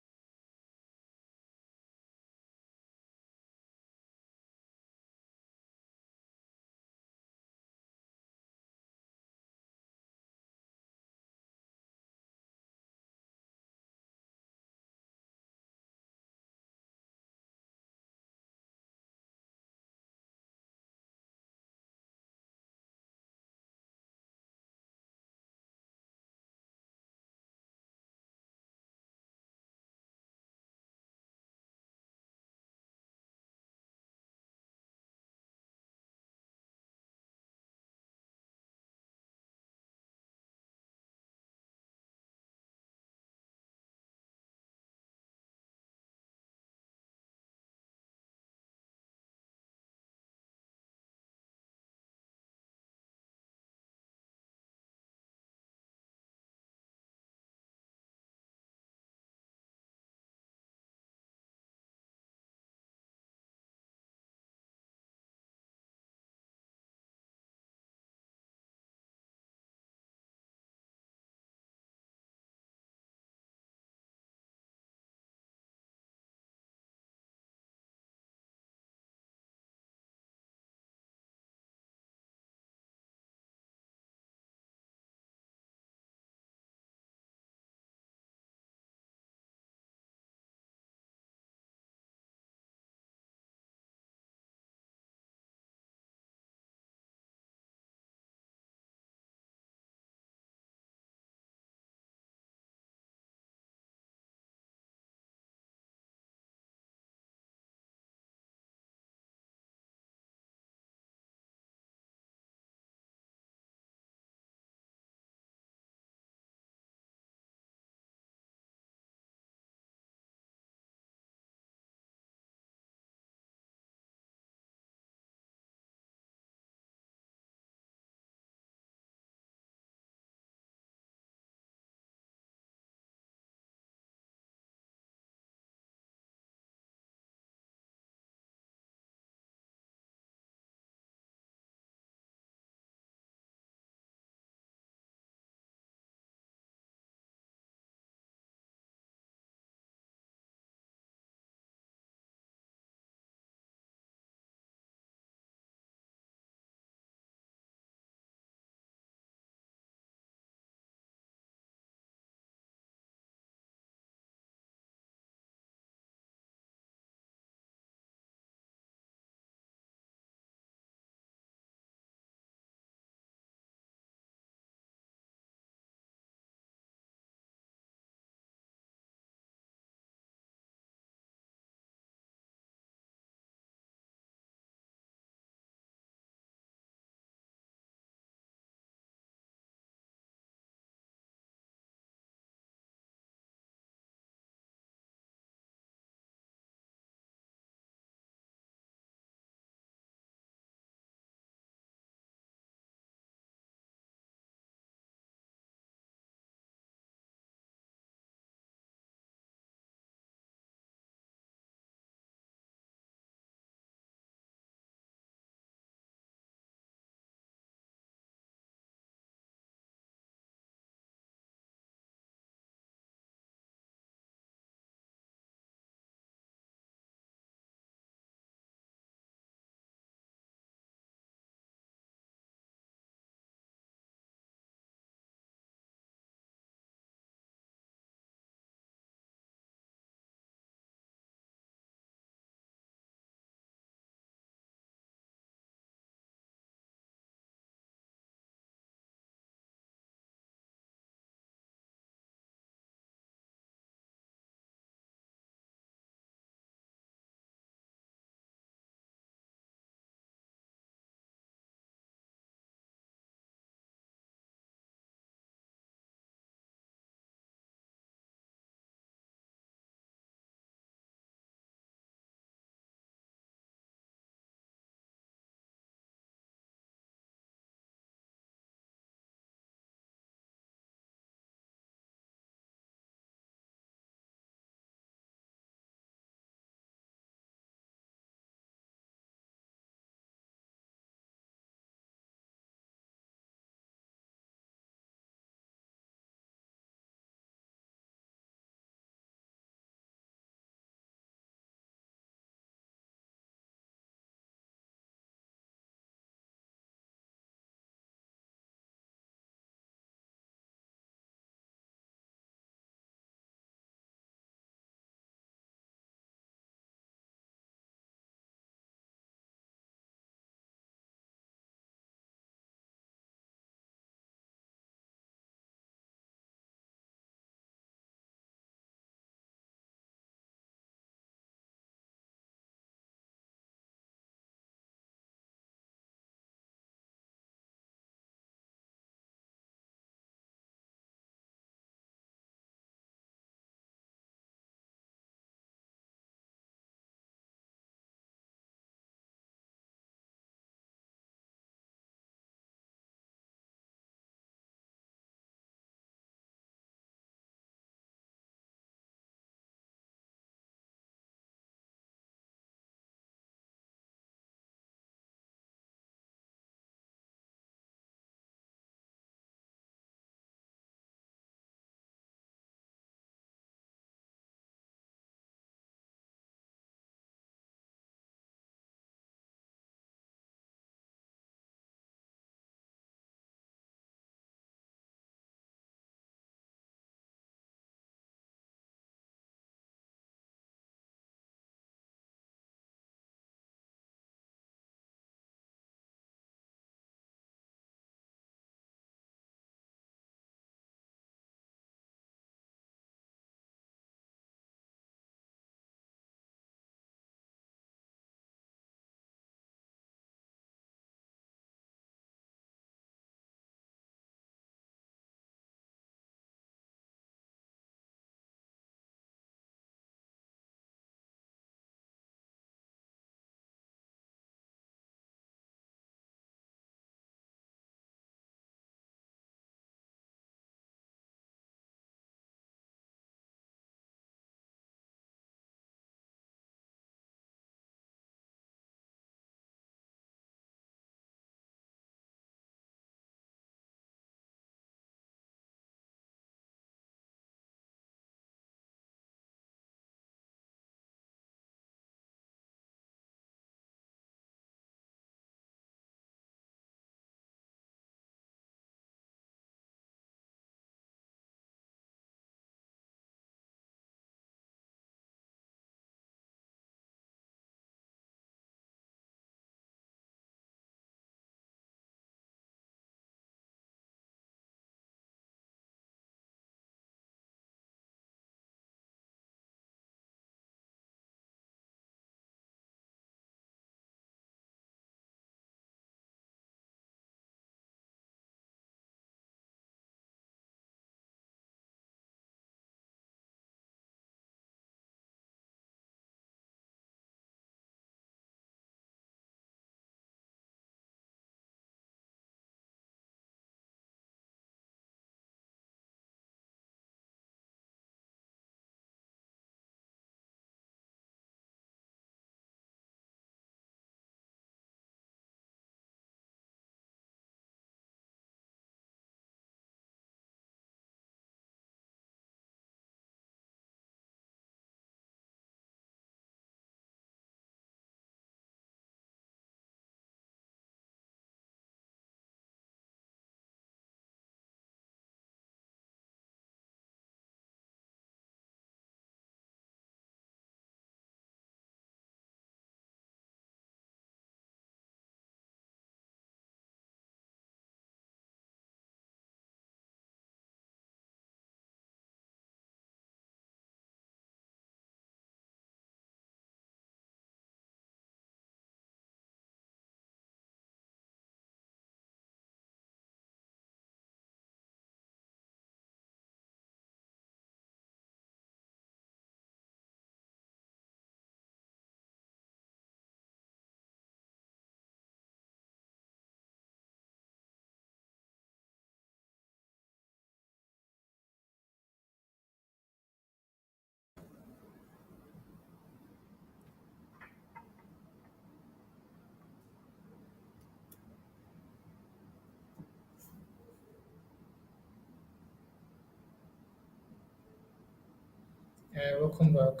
Welcome back.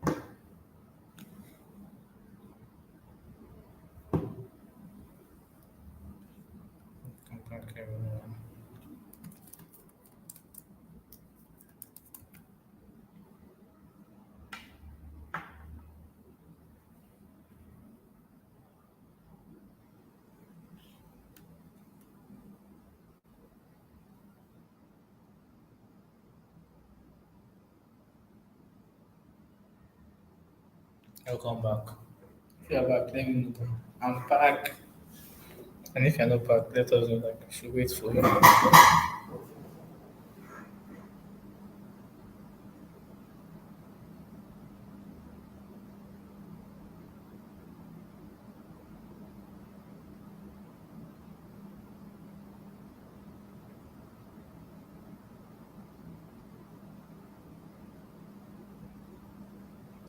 Welcome back, everyone. Welcome back. If you're back, let me know. I'm back. And if you're not back, let us know. Like, we should wait for you.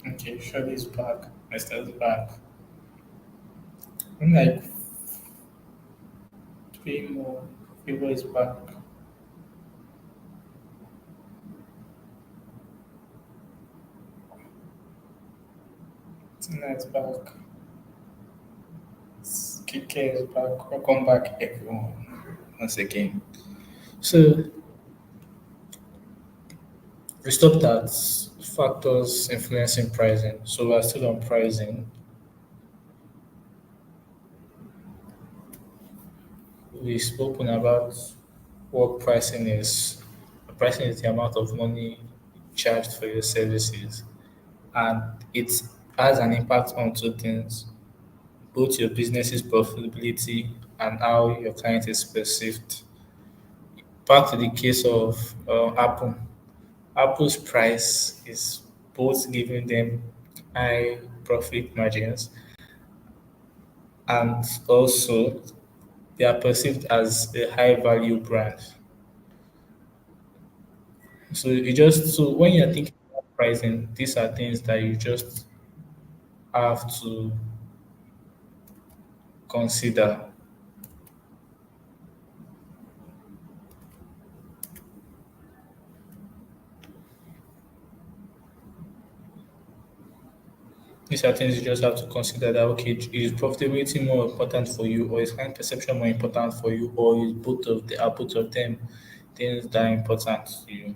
Okay, Shirley's back. Esther's back. I'm like three more. People is back. Tonight's back. Kike is back. Welcome back, everyone. Once again. So we stopped at factors influencing pricing. So we're still on pricing. We've spoken about what pricing is. Pricing is the amount of money charged for your services, and it has an impact on two things: both your business's profitability and how your client is perceived. Back to the case of Apple. Apple's price is both giving them high profit margins, and also they are perceived as a high value brand. So when you're thinking about pricing, these are things that you just have to consider. These are things you just have to consider that okay, is profitability more important for you, or is client perception more important for you, or is both of them things that are important to you.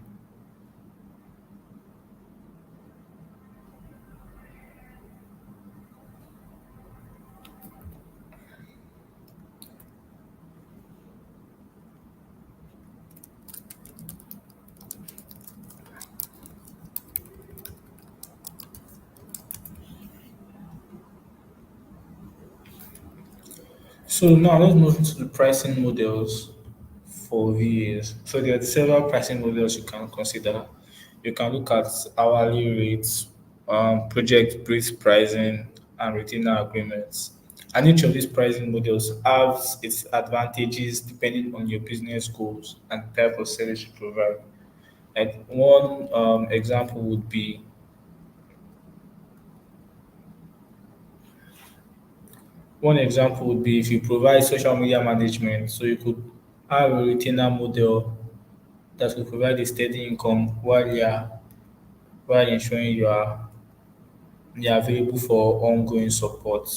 So now let's move into the pricing models for VAs. So there are several pricing models you can consider. You can look at hourly rates, project-based pricing, and retainer agreements. And each of these pricing models has its advantages depending on your business goals and type of service you provide. Like one example would be if you provide social media management, so you could have a retainer model that will provide a steady income while ensuring you are available for ongoing support.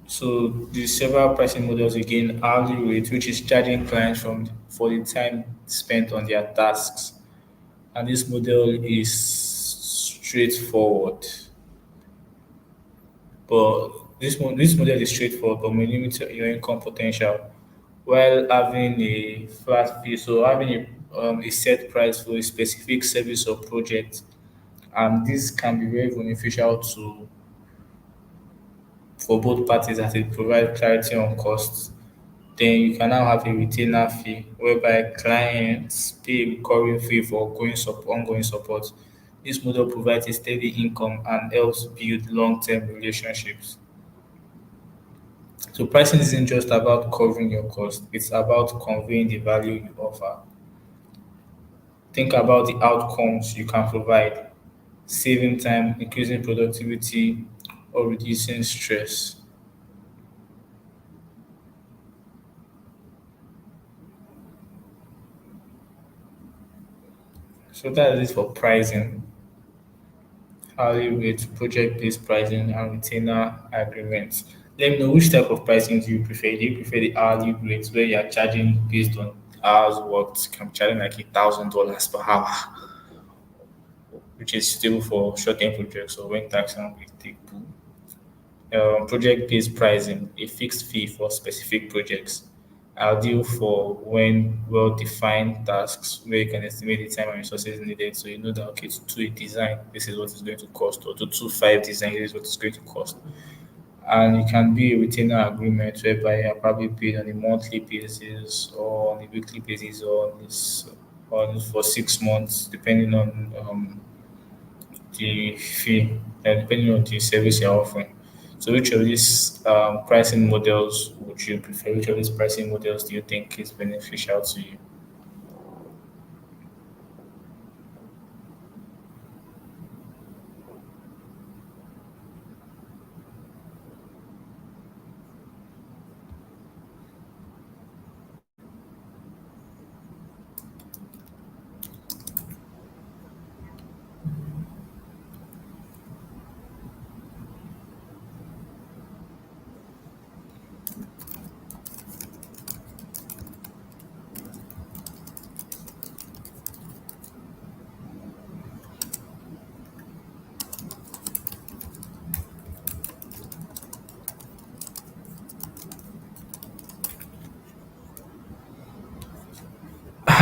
So the several pricing models again, hourly rate, which is charging clients from for the time spent on their tasks. And this model is straightforward. But this model is straightforward but may limit your income potential while having a flat fee. So having a set price for a specific service or project, and this can be very beneficial to for both parties as it provides clarity on costs. Then you can now have a retainer fee whereby clients pay a recurring fee for ongoing support. This model provides a steady income and helps build long-term relationships. So pricing isn't just about covering your cost, it's about conveying the value you offer. Think about the outcomes you can provide: saving time, increasing productivity, or reducing stress. So that is it for pricing, hourly rate, project-based pricing, and retainer agreements. Let me know, which type of pricing do you prefer? Do you prefer the hourly rates where you are charging based on hours worked? You can be charging like $1,000 per hour, which is suitable for short-term projects or when tax and we take project-based pricing, a fixed fee for specific projects, ideal for when well-defined tasks where you can estimate the time and resources needed. So you know that, okay, to do a design, this is what it's going to cost, or to do five design, this is what it's going to cost. And it can be a retainer agreement whereby you're probably paid on a monthly basis or on a weekly basis or on for 6 months, depending on the fee, depending on the service you're offering. So, which of these pricing models would you prefer? Which of these pricing models do you think is beneficial to you?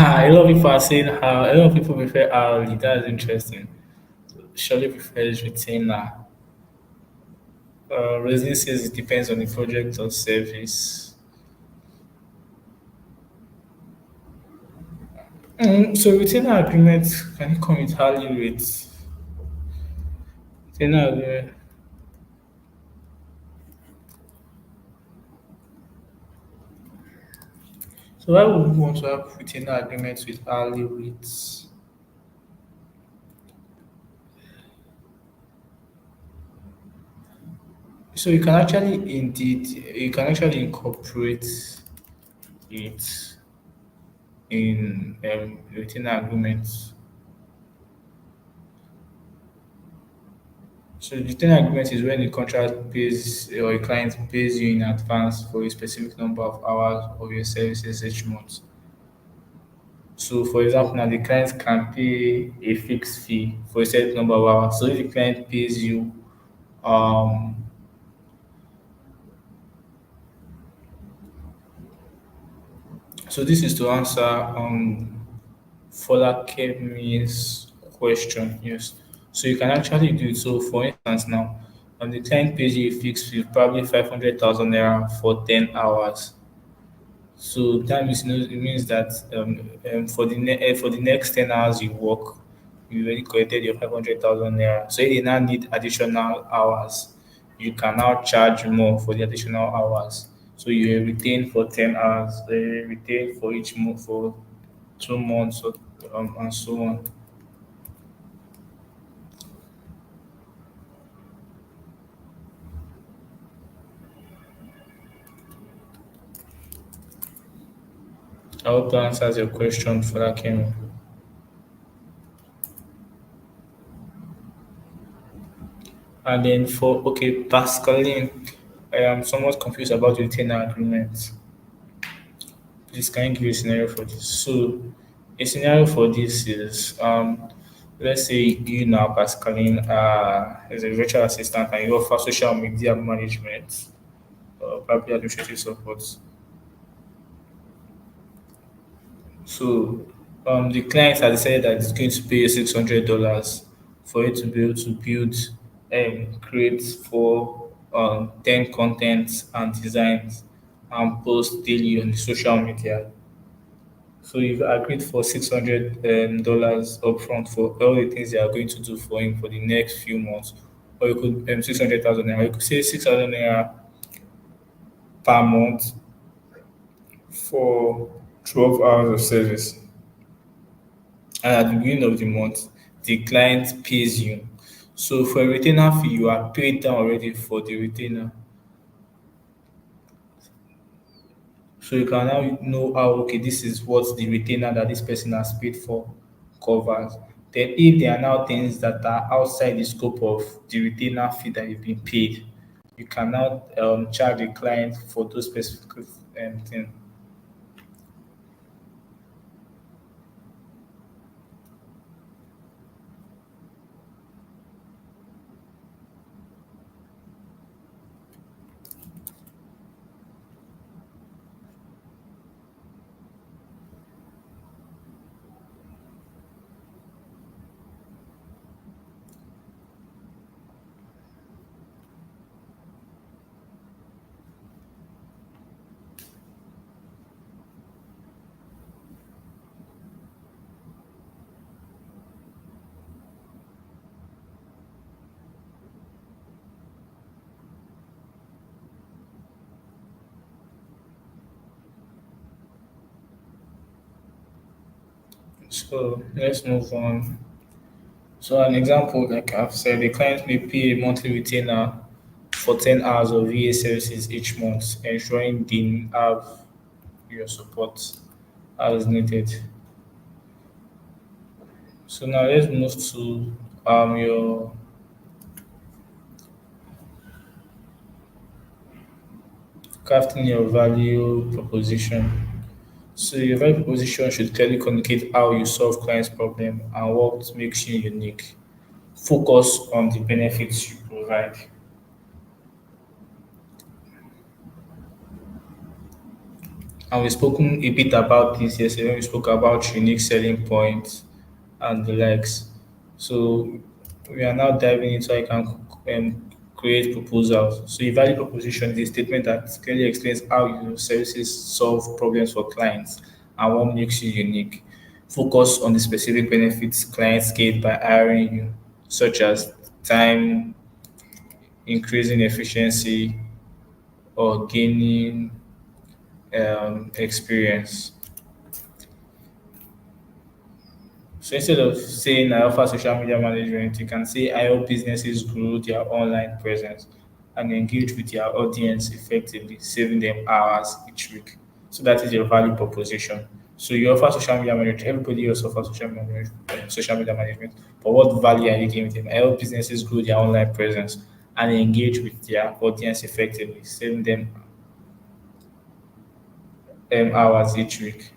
A lot of people are saying how a lot of people prefer hourly. That's interesting. Surely prefers retainer. Resin says it depends on the project or service. So retainer agreement can it come with hourly rates? Retainer agreement. So why would we want to have retainer agreements with hourly rates? So you can actually incorporate it in retainer agreements. So the retainer agreement is when the contract pays or a client pays you in advance for a specific number of hours of your services each month. So for example, now the client can pay a fixed fee for a certain number of hours. So if the client pays you um so this is to answer Folakemi's question, yes. So you can actually do it. So for instance now, the client pays you a fixed fee, probably 500,000 naira for 10 hours. So that means, it means that for the next 10 hours you work, you already collected your 500,000 naira. So if you now need additional hours, you can now charge more for the additional hours. So you retain for 10 hours, they retain for each month for 2 months, and so on. I hope that answers your question for that, Kim. And then for, okay, Pascaline, I am somewhat confused about the retainer agreement. Please, can you give a scenario for this? So, a scenario for this is, let's say you now, Pascaline, as a virtual assistant and you offer social media management, probably administrative support. So, the client has decided that it's going to pay you $600 for you to be able to build and create for 10 contents and designs and post daily on the social media. So you've agreed for $600 upfront for all the things you are going to do for him for the next few months. Or you could 600,000 naira. You could say 6,000 naira per month for 12 hours of service. And at the beginning of the month, the client pays you. So for a retainer fee, you are paid down already for the retainer. So you can now know how, okay, this is what the retainer that this person has paid for covers. Then, if there are now things that are outside the scope of the retainer fee that you've been paid, you can now charge the client for those specific things. So let's move on. So an example, like I've said, the client may pay a monthly retainer for 10 hours of VA services each month, ensuring they have your support as needed. So now let's move to your crafting your value proposition. So your value proposition should clearly communicate how you solve clients' problem and what makes you unique. Focus on the benefits you provide. And we've spoken a bit about this yesterday when we spoke about unique selling points and the likes. So we are now diving into how you can create proposals. So a value proposition is a statement that clearly explains how your services solve problems for clients and what makes you unique. Focus on the specific benefits clients get by hiring you, such as time, increasing efficiency, or gaining experience. So instead of saying I offer social media management, you can say I help businesses grow their online presence and engage with their audience effectively, saving them hours each week. So that is your value proposition. So you offer social media management. Everybody else offers social media management. But what value are you giving them? I help businesses grow their online presence and engage with their audience effectively, saving them hours each week.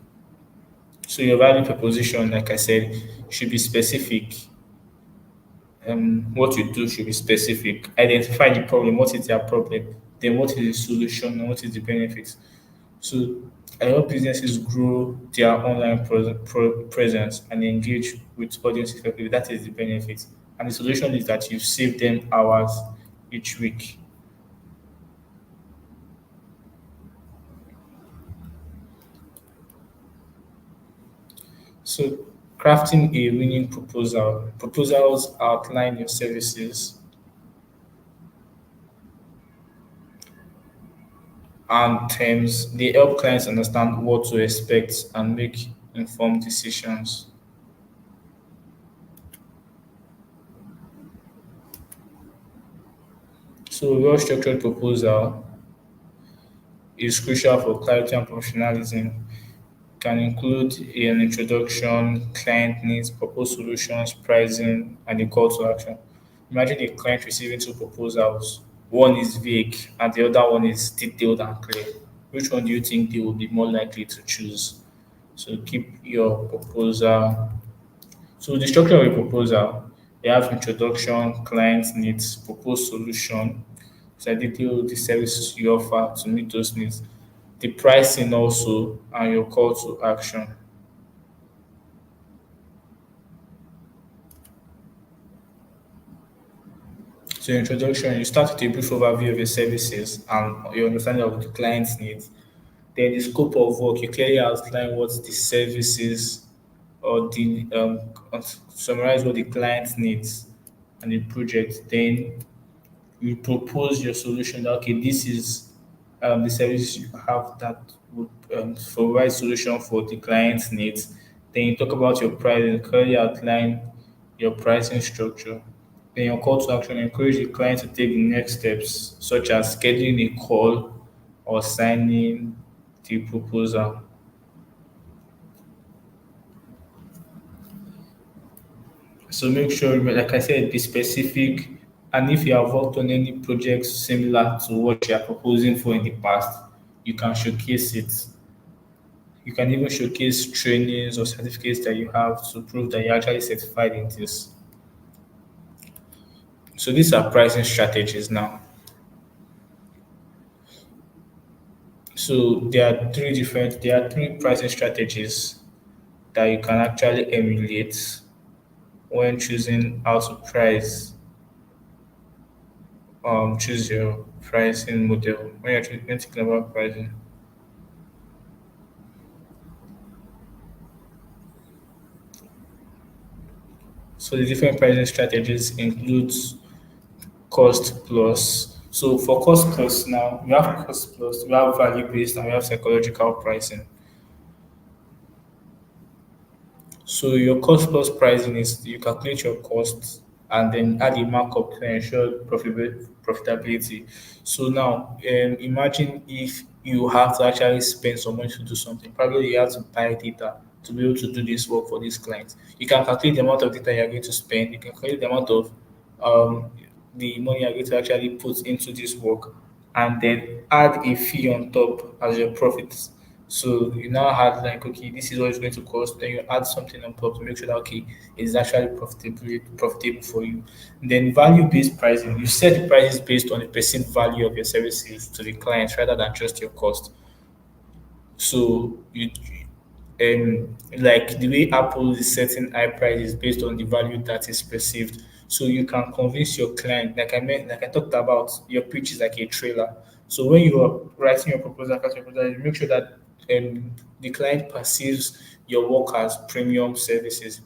So your value proposition, like I said, should be specific. What you do should be specific. Identify the problem. What is their problem? Then what is the solution? And what is the benefits? So I help businesses grow their online presence and engage with audience effectively. That is the benefit. And the solution is that you save them hours each week. So crafting a winning proposal. Proposals outline your services and terms. They help clients understand what to expect and make informed decisions. So, a well structured proposal is crucial for clarity and professionalism. Can include an introduction, client needs, proposed solutions, pricing, and a call to action. Imagine a client receiving two proposals. One is vague and the other one is detailed and clear. Which one do you think they will be more likely to choose? So keep your proposal. So the structure of a proposal, you have introduction, client needs, proposed solution. So I detail the services you offer to meet those needs. The pricing also and your call to action. So introduction, you start with a brief overview of your services and your understanding of the client's needs. Then the scope of work, you clearly outline what the services or the summarize what the client needs and the project. Then you propose your solution that okay, this is the service you have that would provide solution for the client's needs. Then you talk about your pricing, clearly outline your pricing structure. Then your call to action, encourage the client to take the next steps, such as scheduling a call or signing the proposal. So make sure, like I said, be specific. And if you have worked on any projects similar to what you are proposing for in the past, you can showcase it. You can even showcase trainings or certificates that you have to prove that you're actually certified in this. So these are pricing strategies now. So there are three pricing strategies that you can actually emulate when choosing how to choose your pricing model when when thinking about pricing. So the different pricing strategies includes cost plus. So for cost plus now, we have cost plus, we have value based, and we have psychological pricing. So your cost plus pricing is you calculate your costs and then add a markup to ensure profitability. So now, imagine if you have to actually spend some money to do something. Probably you have to buy data to be able to do this work for these clients. You can calculate the amount of data you're going to spend. You can calculate the amount of um, the money you're going to actually put into this work, and then add a fee on top as your profits. So you now had like, okay, this is what it's going to cost. Then you add something on top to make sure that okay, it's actually profitable for you. Then value-based pricing, you set the prices based on the perceived value of your services to the clients rather than just your cost. So you like the way Apple is setting high prices based on the value that is perceived. So you can convince your client, like I talked about, your pitch is like a trailer. So when you are writing your proposal, you make sure that the client perceives your work as premium services,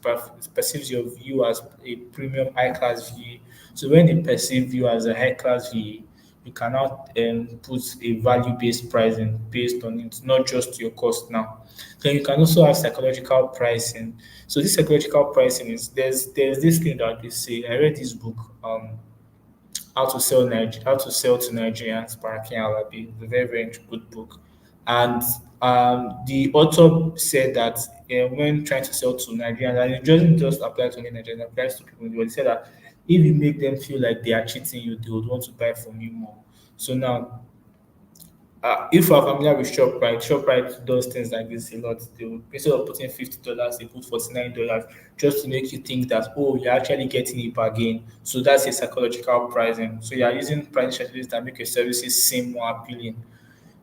perceives your view as a premium high class VA. So when they perceive you as a high class VA, you cannot put a value based pricing based on it, not just your cost now. Then you can also have psychological pricing. So this psychological pricing is there's this thing that they say. I read this book, How to Sell to Nigerians by Akin Alabi. It's a very very good book, and the author said that when trying to sell to Nigerians, and it doesn't just apply to only Nigerians, it applies to people in the world. He said that if you make them feel like they are cheating you, they would want to buy from you more. So now if you are familiar with ShopRite, ShopRite does things like this a lot. They will, instead of putting $50, they put $49 just to make you think that, oh, you're actually getting a bargain. So that's a psychological pricing. So you are using pricing strategies that make your services seem more appealing.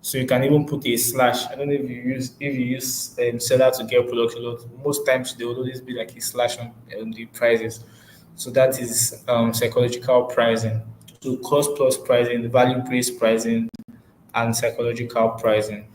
So you can even put a slash. I don't know if you use seller to get products a lot. Most times there will always be like a slash on the prices. So that is psychological pricing. So cost plus pricing, value based pricing, and psychological pricing.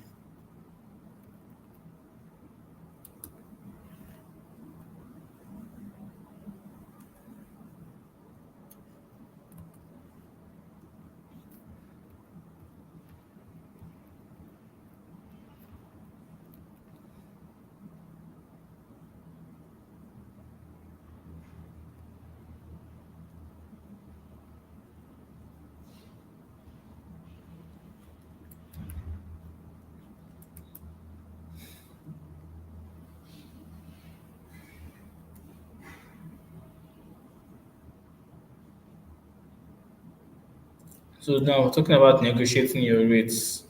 So now talking about negotiating your rates.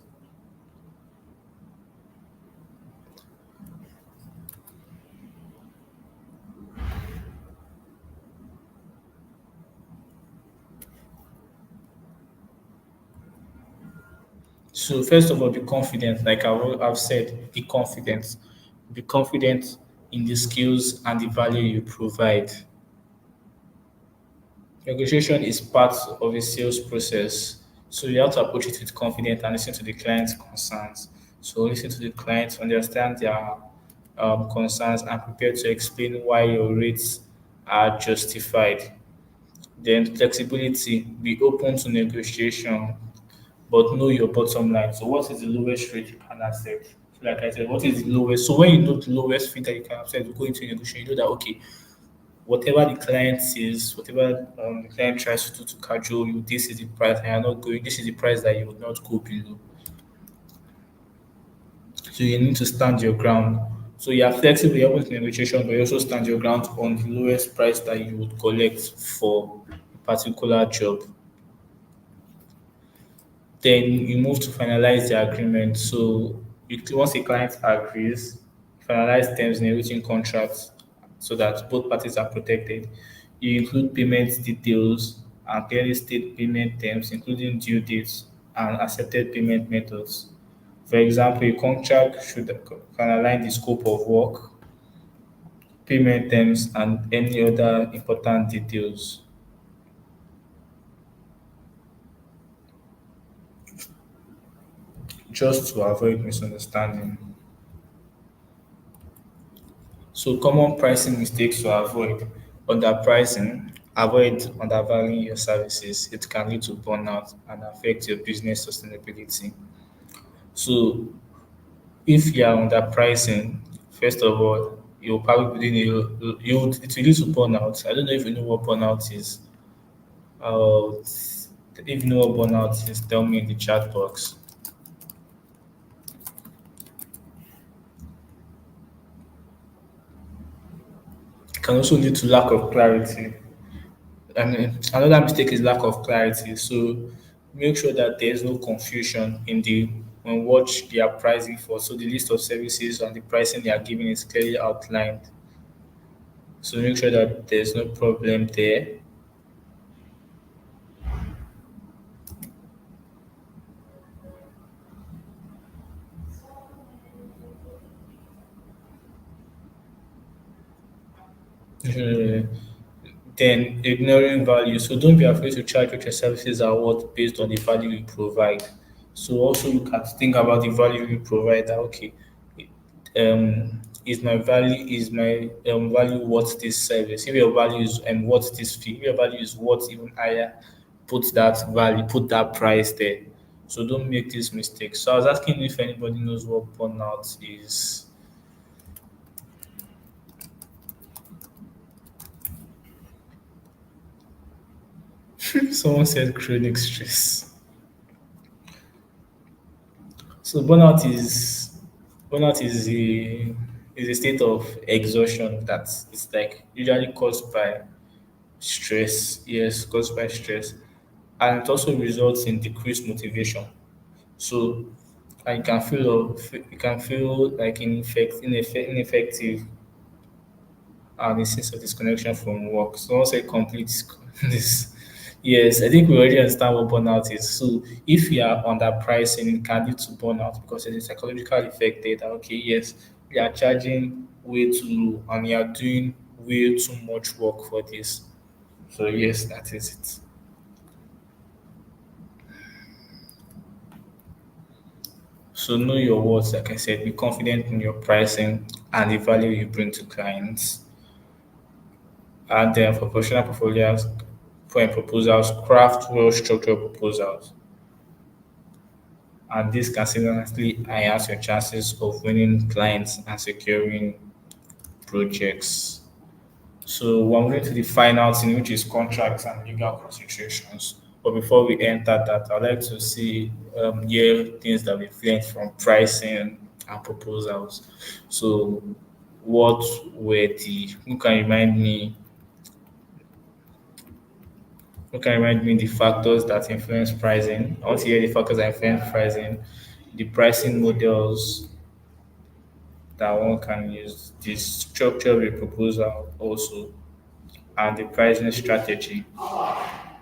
So first of all, be confident. Like I've said, be confident. Be confident in the skills and the value you provide. Negotiation is part of a sales process. So you have to approach it with confidence and listen to the client's concerns. So listen to the client, understand their concerns, and prepare to explain why your rates are justified. Then flexibility, be open to negotiation, but know your bottom line. So what is the lowest rate you can accept? So like I said, what is the lowest? So when you know the lowest fee that you can accept, you go into negotiation, you know that okay, whatever the client says, whatever the client tries to do to cajole you, this is the price, and you're not going, this is the price that you would not go below. So you need to stand your ground. So you are flexible, you're open to negotiation, but you also stand your ground on the lowest price that you would collect for a particular job. Then you move to finalize the agreement. So once a client agrees, finalize terms in a written contract so that both parties are protected. You include payment details and clearly state payment terms, including due dates and accepted payment methods. For example, a contract should can align the scope of work, payment terms, and any other important details, just to avoid misunderstanding. So common pricing mistakes to avoid: underpricing, avoid undervaluing your services. It can lead to burnout and affect your business sustainability. So if you are underpricing, first of all, you'll probably need it will lead to burnout. I don't know if you know what burnout is. If you know what burnout is, tell me in the chat box. It can also lead to lack of clarity. And another mistake is lack of clarity. So make sure that there is no confusion in the on what they are pricing for. So the list of services and the pricing they are giving is clearly outlined. So make sure that there's no problem there. Uh, then ignoring value. So don't be afraid to charge what your services are worth based on the value you provide. So also you can think about the value you provide. That okay, is my value worth this service? If your value is worth this fee, if your value is worth even higher, put that value, put that price there. So don't make this mistake. So I was asking if anybody knows what burnout is. Someone said chronic stress. So burnout is a state of exhaustion that is like usually caused by stress. Yes, caused by stress, and it also results in decreased motivation. So and you can feel like ineffective and a sense of disconnection from work. So once I complete this, yes, I think we already understand what burnout is. So if you are underpricing, it can lead to burnout because there's a psychological effect there that okay, yes, you are charging way too low and you are doing way too much work for this. So yes, that is it. So know your worth, like I said, be confident in your pricing and the value you bring to clients. And then for professional portfolios, for proposals, craft well structured proposals. And this can significantly enhance your chances of winning clients and securing projects. So we're moving to the final thing, which is contracts and legal considerations. But before we enter that, I'd like to see hear things that we've learned from pricing and proposals. So what were the who can remind me the factors that influence pricing? I want to hear the factors that influence pricing, the pricing models that one can use, the structure of a proposal also, and the pricing strategy.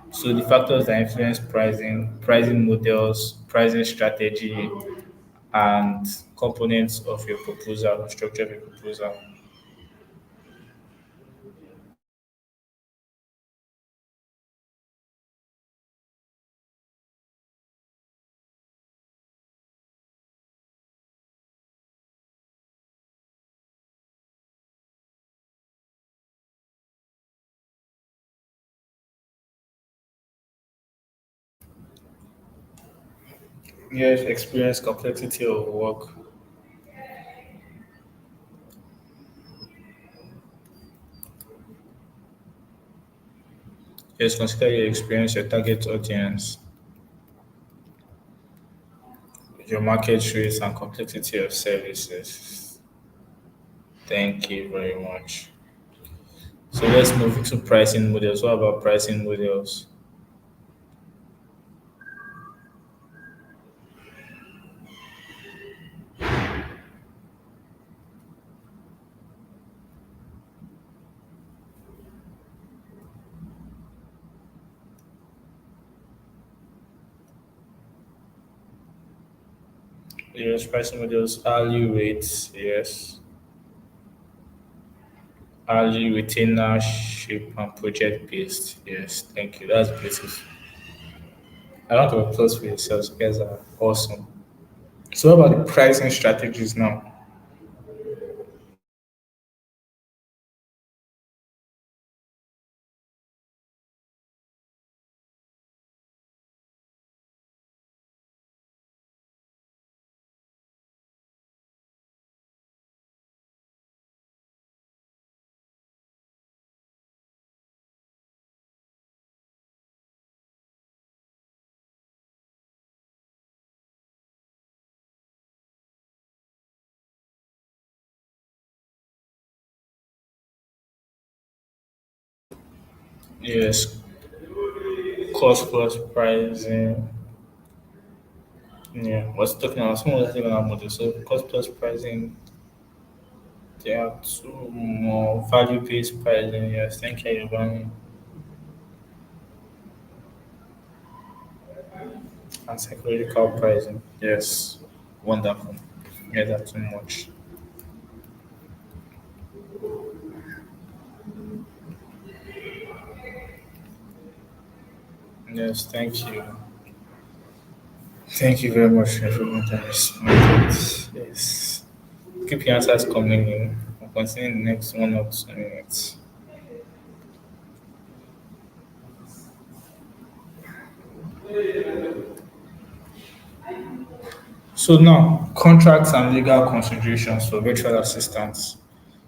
So the factors that influence pricing, pricing models, pricing strategy, and components of your proposal, structure of your proposal. Yes, experience complexity of work. Yes, consider your experience, your target audience, your market rates, and complexity of services. Thank you very much. So let's move into pricing models. What about pricing models? Yes, pricing models, hourly rates, yes. Hourly retainership and project based. Yes, thank you. That's beautiful. I want to applause for yourselves. You guys are awesome. So what about the pricing strategies now? Yes, cost plus pricing. Yeah, what's talking about some of the talking about models. So cost plus pricing, there are two more value based pricing. Yes, thank you, Giovanni. And psychological pricing. Yes, wonderful. Yeah, that's too much. Yes, thank you. Thank you very much, everyone that responded. Yes. Keep your answers coming in. I'll continue in the next 1 or 2 minutes. So now, contracts and legal considerations for virtual assistants.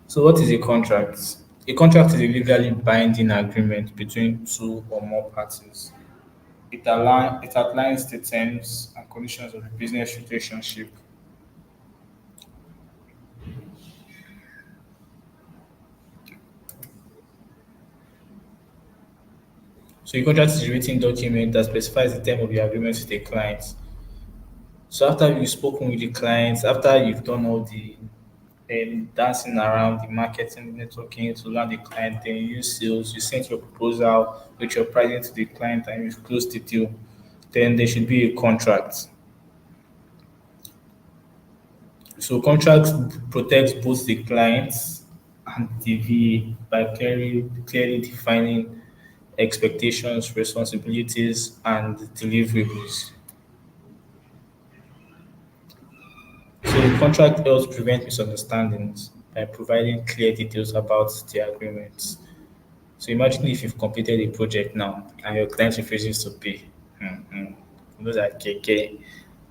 So what is a contract? A contract is a legally binding agreement between two or more parties. It outlines the terms and conditions of the business relationship. So a contract is a written document that specifies the term of the agreement with the client. So after you've spoken with the clients, after you've done all the dancing around, the marketing, the networking to land the client, then you use sales, you send your proposal with your pricing to the client and you've closed the deal, then there should be a contract. So contracts protects both the clients and the VA by clearly defining expectations, responsibilities, and deliverables. So the contract helps prevent misunderstandings by providing clear details about the agreements. So imagine if you've completed a project now and your client refuses to pay. Mm-hmm. Those are KK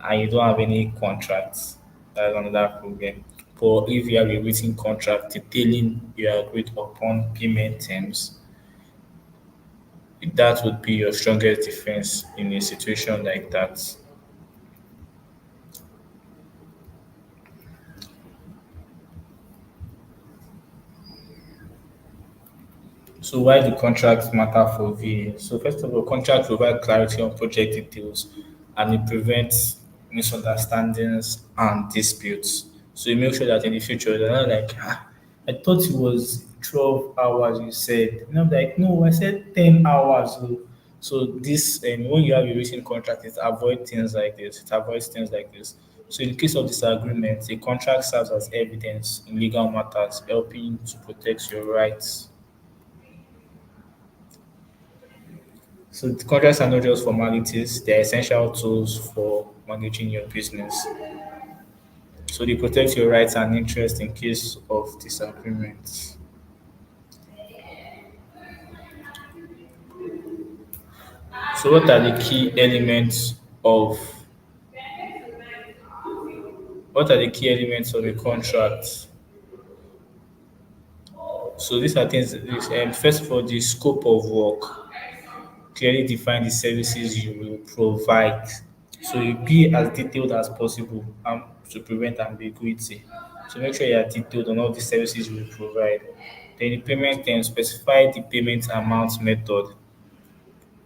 and you don't have any contracts. That's another problem. But if you have a written contract detailing your agreed upon payment terms, that would be your strongest defense in a situation like that. So why do contracts matter for VA? So first of all, contracts provide clarity on project details and it prevents misunderstandings and disputes. So you make sure that in the future they're not like, I thought it was 12 hours you said. And I'm like, no, I said 10 hours. So this, when you have a written contract, it avoids things like this. It avoids things like this. So in case of disagreement, a contract serves as evidence in legal matters, helping to protect your rights. So the contracts are not just formalities, they're essential tools for managing your business. So they protect your rights and interests in case of disagreements. So what are the key elements of a contract? So these are things first of all, the scope of work. Clearly define the services you will provide. So you be as detailed as possible to prevent ambiguity. So make sure you are detailed on all the services you will provide. Then the payment term, specify the payment amount method,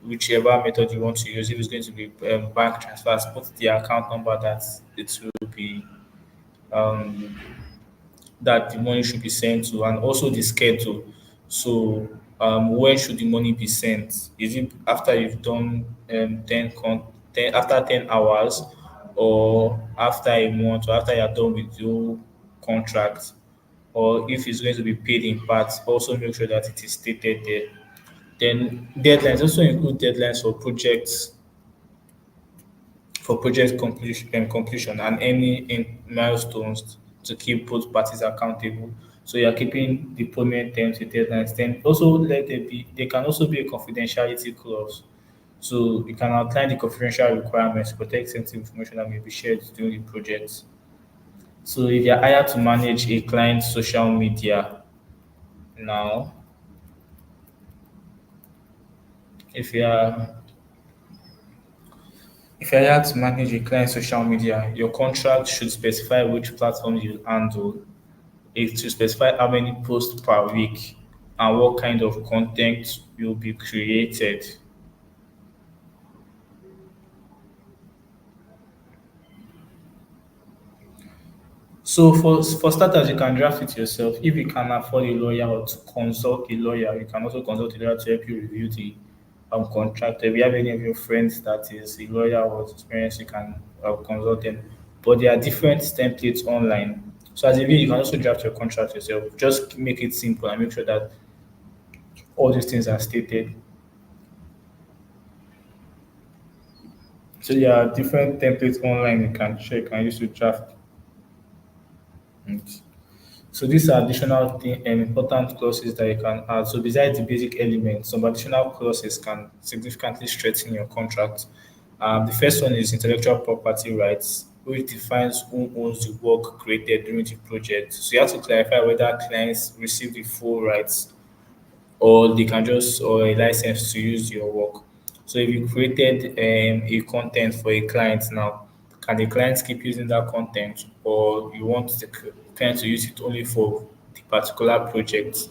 whichever method you want to use. If it's going to be bank transfers, put the account number that it will be um, that the money should be sent to, and also the schedule. So, when should the money be sent? Is it after you've done 10 after 10 hours, or after a month, or after you're done with your contract? Or if it's going to be paid in parts, also make sure that it is stated there. Then deadlines also include deadlines for project completion and any milestones to keep both parties accountable. So you are keeping the payment terms with deadlines. Then also let there be there can also be a confidentiality clause. So you can outline the confidential requirements to protect sensitive information that may be shared during the project. So if you're hired to manage a client's social media now, if you are if you're hired to manage a client's social media, your contract should specify which platforms you handle. It to specify how many posts per week and what kind of content will be created. So for starters, you can draft it yourself. If you can afford a lawyer or to consult a lawyer, you can also consult a lawyer to help you review the contract. If you have any of your friends that is a lawyer or experienced, you can consult them. But there are different templates online. So as a viewer, you can also draft your contract yourself. Just make it simple and make sure that all these things are stated. So there are different templates online you can check and use to draft it. So these are additional important clauses that you can add. So besides the basic elements, some additional clauses can significantly strengthen your contract. The first one is intellectual property rights, which defines who owns the work created during the project. So you have to clarify whether clients receive the full rights, or they can just or a license to use your work. So if you created a content for a client now, can the client keep using that content, or you want the client to use it only for the particular project?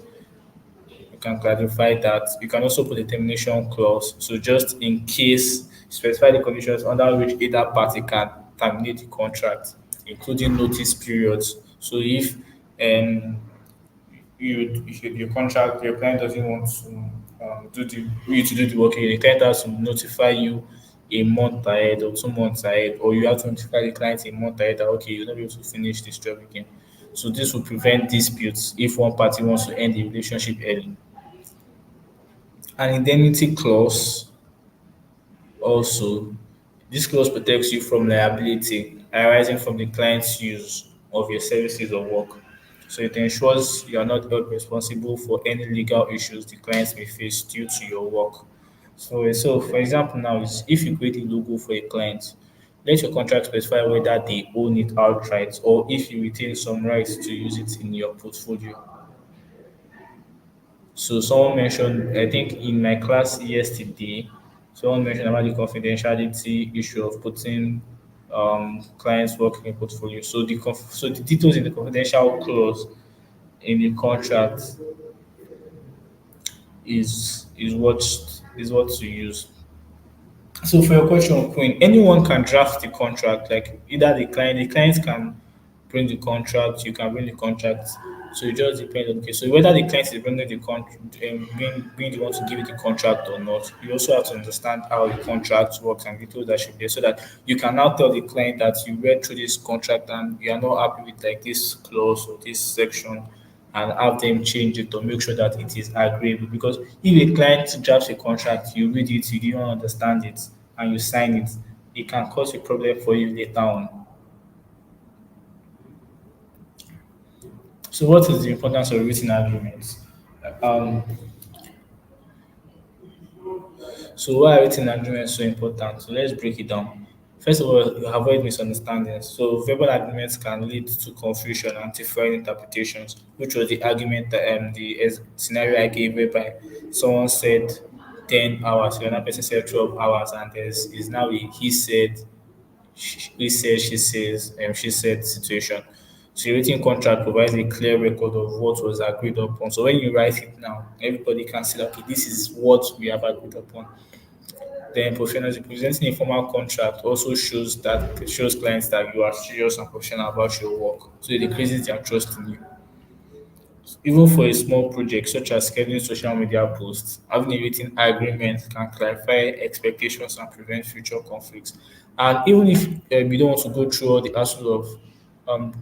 You can clarify that. You can also put a termination clause. So just in case, specify the conditions under which either party can terminate the contract, including notice periods. So if um, your contract, your client doesn't want to do the you to do the work, the client has to notify you a month ahead or 2 months ahead, or you have to notify the client a month ahead that okay, you're not able to finish this job again. So this will prevent disputes if one party wants to end the relationship early. An indemnity clause also, this clause protects you from liability arising from the client's use of your services or work. So it ensures you are not held responsible for any legal issues the clients may face due to your work. So for example, now is if you create a logo for a client, let your contract specify whether they own it outright or if you retain some rights to use it in your portfolio. So someone mentioned, I think in my class yesterday, someone mentioned about the confidentiality issue of putting clients' work in portfolio. So so the details in the confidential clause in the contract is what to use. So for your question, Queen, anyone can draft the contract. Like either the client can bring the contract, you can bring the contract. So it just depends on okay. So whether the client is bringing the contract, being the one to give you the contract or not, you also have to understand how the contract works and details that should be there, so that you can now tell the client that you read through this contract and you are not happy with like this clause or this section, and have them change it to make sure that it is agreeable. Because if a client drafts a contract, you read it, you didn't understand it, and you sign it, it can cause a problem for you later on. So, what is the importance of written agreements? Um, So why are written agreements so important? So let's break it down. First of all, you avoid misunderstandings. So verbal agreements can lead to confusion and different interpretations, which was the argument that scenario I gave whereby someone said 10 hours, the other person said 12 hours, and there's is now a he said, she said, she says, she said situation. So a written contract provides a clear record of what was agreed upon. So when you write it now, everybody can see that, okay, this is what we have agreed upon. Then professionalism, presenting a formal contract also shows clients that you are serious and professional about your work. So it increases their trust in you. Even for a small project such as scheduling social media posts, having a written agreement can clarify expectations and prevent future conflicts. And even if you don't want to go through all the hassle of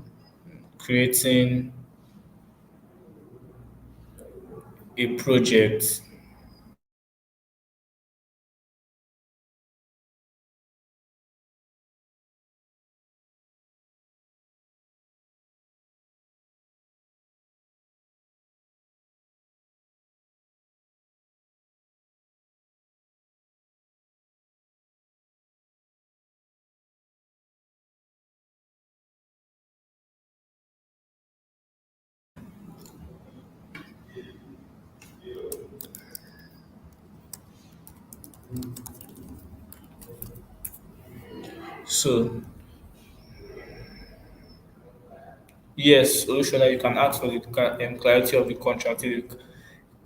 creating a project. So yes, solution, you can ask for the clarity of the contract if the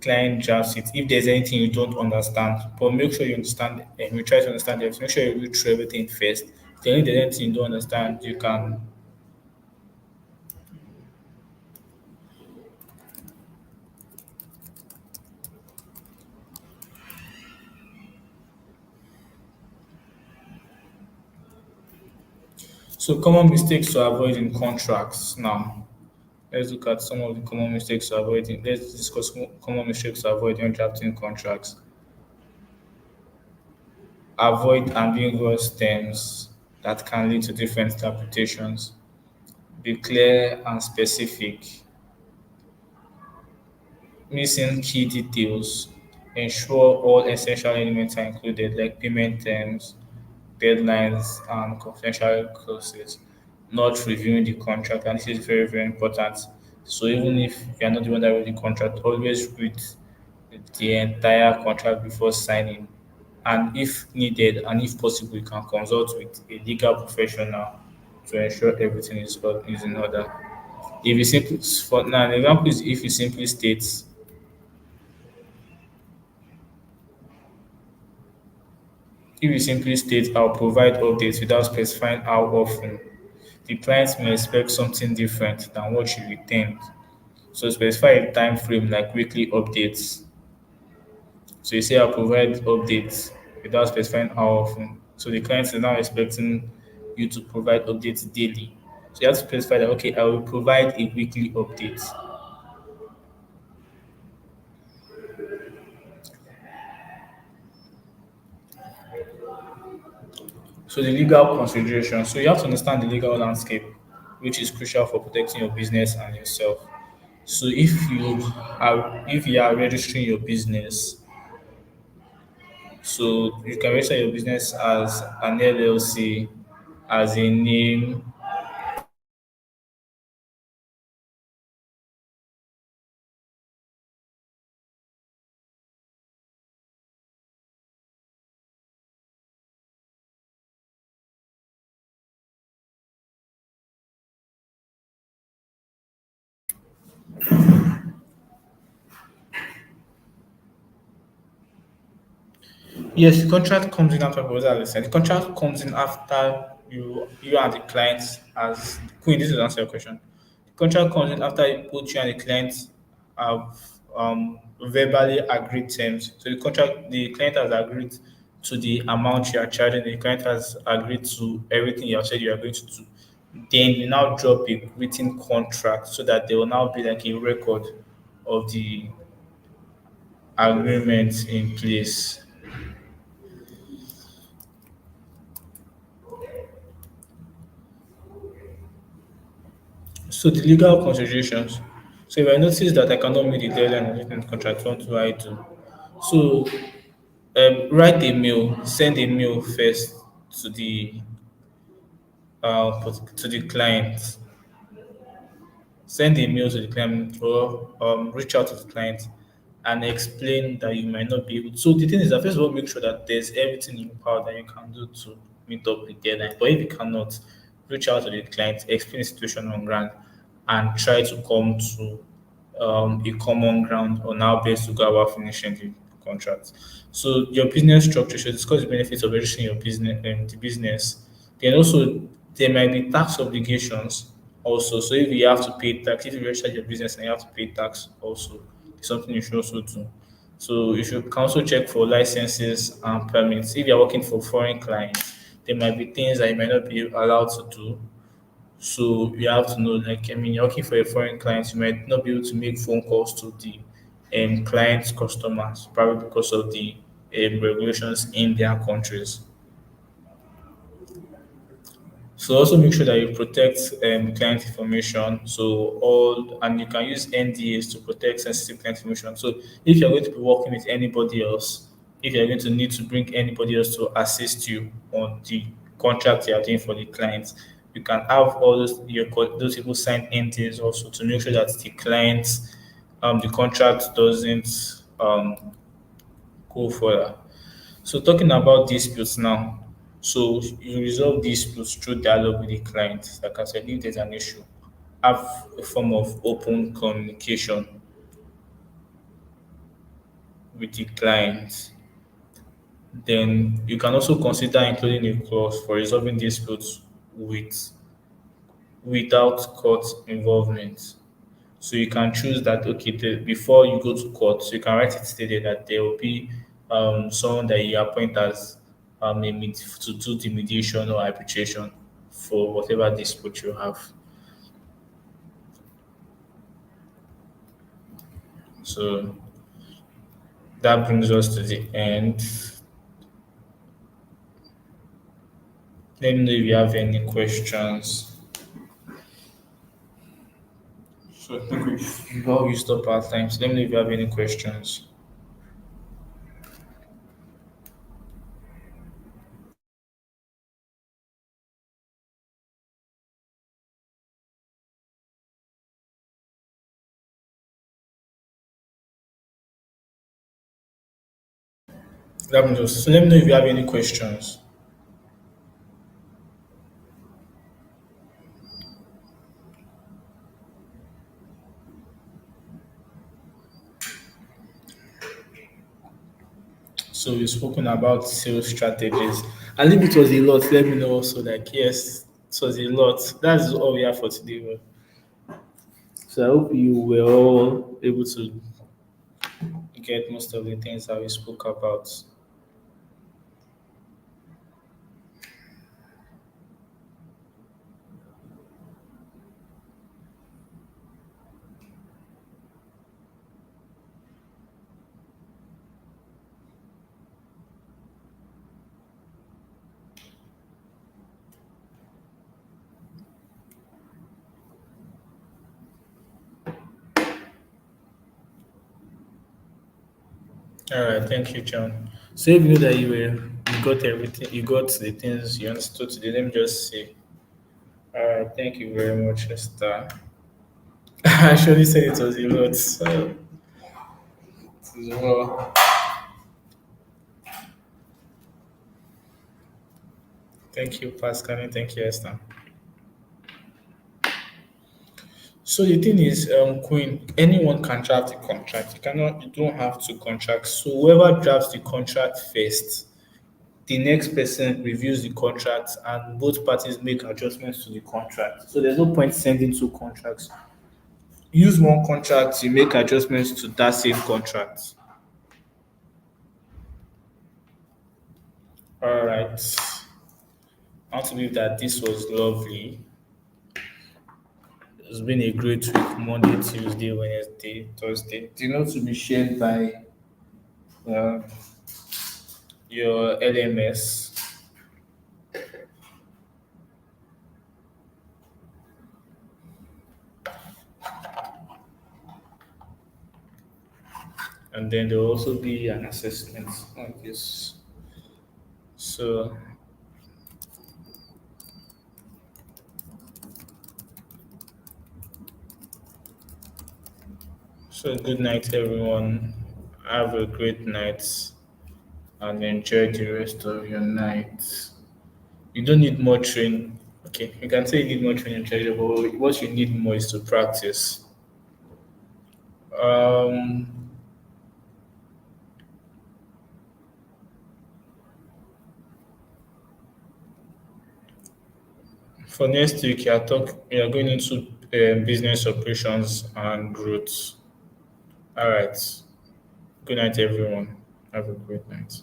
client drafts it. If there's anything you don't understand, but make sure you understand and you try to understand it. Make sure you read through everything first. Then if there's anything you don't understand, you can. So common mistakes to avoid in contracts now. Let's look at some of the common mistakes to avoid. Let's discuss common mistakes to avoid when drafting contracts. Avoid ambiguous terms that can lead to different interpretations. Be clear and specific. Missing key details. Ensure all essential elements are included, like payment terms, deadlines, and confidential clauses. Not reviewing the contract, and this is very, very important. So even if you are not the one that wrote the contract, always read the entire contract before signing. And if needed and if possible, you can consult with a legal professional to ensure everything is in order. If you simply, for now, an example is if you simply state, I'll provide updates without specifying how often, the client may expect something different than what you intend. So specify a time frame like weekly updates. So you say I'll provide updates without specifying how often. So the client is now expecting you to provide updates daily. So you have to specify that, okay, I will provide a weekly update. So the legal consideration. So you have to understand the legal landscape, which is crucial for protecting your business and yourself. So if you are registering your business, so you can register your business as an LLC, as a name. Yes, the contract comes in after proposal. As I said, the contract comes in after you and the client as Queen. This is answer your question. The contract comes in after both you and the client have verbally agreed terms. So the client has agreed to the amount you are charging. The client has agreed to everything you have said you are going to do. Then you now drop a written contract so that there will now be like a record of the agreement in place. So the legal considerations. So if I notice that I cannot meet the deadline of written contract, what do I do? So write a mail, send a mail first to the client. Send a mail to the client or reach out to the client and explain that you might not be able. So the thing is that first of all, make sure that there's everything in your power that you can do to meet up with deadline. But if you cannot, reach out to the client, explain the situation on ground, and try to come to a common ground on how best to go about finishing the contract. So your business structure should discuss the benefits of registering your business and the business. Then also there might be tax obligations also. So if you have to pay tax, if you register your business and you have to pay tax also, it's something you should also do. So you should can also check for licenses and permits. If you're working for foreign clients, there might be things that you might not be allowed to do, so you have to know, like, I mean, you're working for a foreign client, you might not be able to make phone calls to the client's customers, probably because of the regulations in their countries. So also make sure that you protect client information. So all and you can use NDAs to protect sensitive client information. So if you're going to be working with anybody else, if you're going to need to bring anybody else to assist you on the contract you are doing for the client, you can have all those people sign NDAs also to make sure that the client the contract doesn't go further. So talking about disputes now. So you resolve disputes through dialogue with the client. Like I said, if there's an issue, have a form of open communication with the client. Then you can also consider including a clause for resolving disputes with without court involvement. So you can choose that, okay, before you go to court, so you can write it stated that there will be someone that you appoint as to do the mediation or arbitration for whatever dispute you have. So that brings us to the end. Let me know if you have any questions. So I think we've all used up our time. So let me know if you have any questions. So let me know if you have any questions. So we've spoken about sales strategies. And if it was a lot, let me know also. Like, yes, it was a lot. That's all we have for today. So I hope you were all able to get most of the things that we spoke about. All right, thank you, John. So if you know that you got everything, you got the things you understood today, let me just say, all right, thank you very much, Esther. I actually said it was a lot. So, well, thank you, Pascal, and thank you, Esther. So the thing is, Queen, anyone can draft the contract. You don't have to contract. So whoever drafts the contract first, the next person reviews the contract, and both parties make adjustments to the contract. So there's no point sending two contracts. Use one contract to make adjustments to that same contract. All right. I want to believe that this was lovely. It's been a great week, Monday, Tuesday, Wednesday, Thursday. Do you know to be shared by uh, your LMS, and then there will also be an assessment on this. So, so good night, everyone. Have a great night and enjoy the rest of your night. You don't need more train. Okay, you can say you need more training, treasure, but what you need more is to practice. Um, for next week, we are going into business operations and growth. All right. Good night, everyone. Have a great night.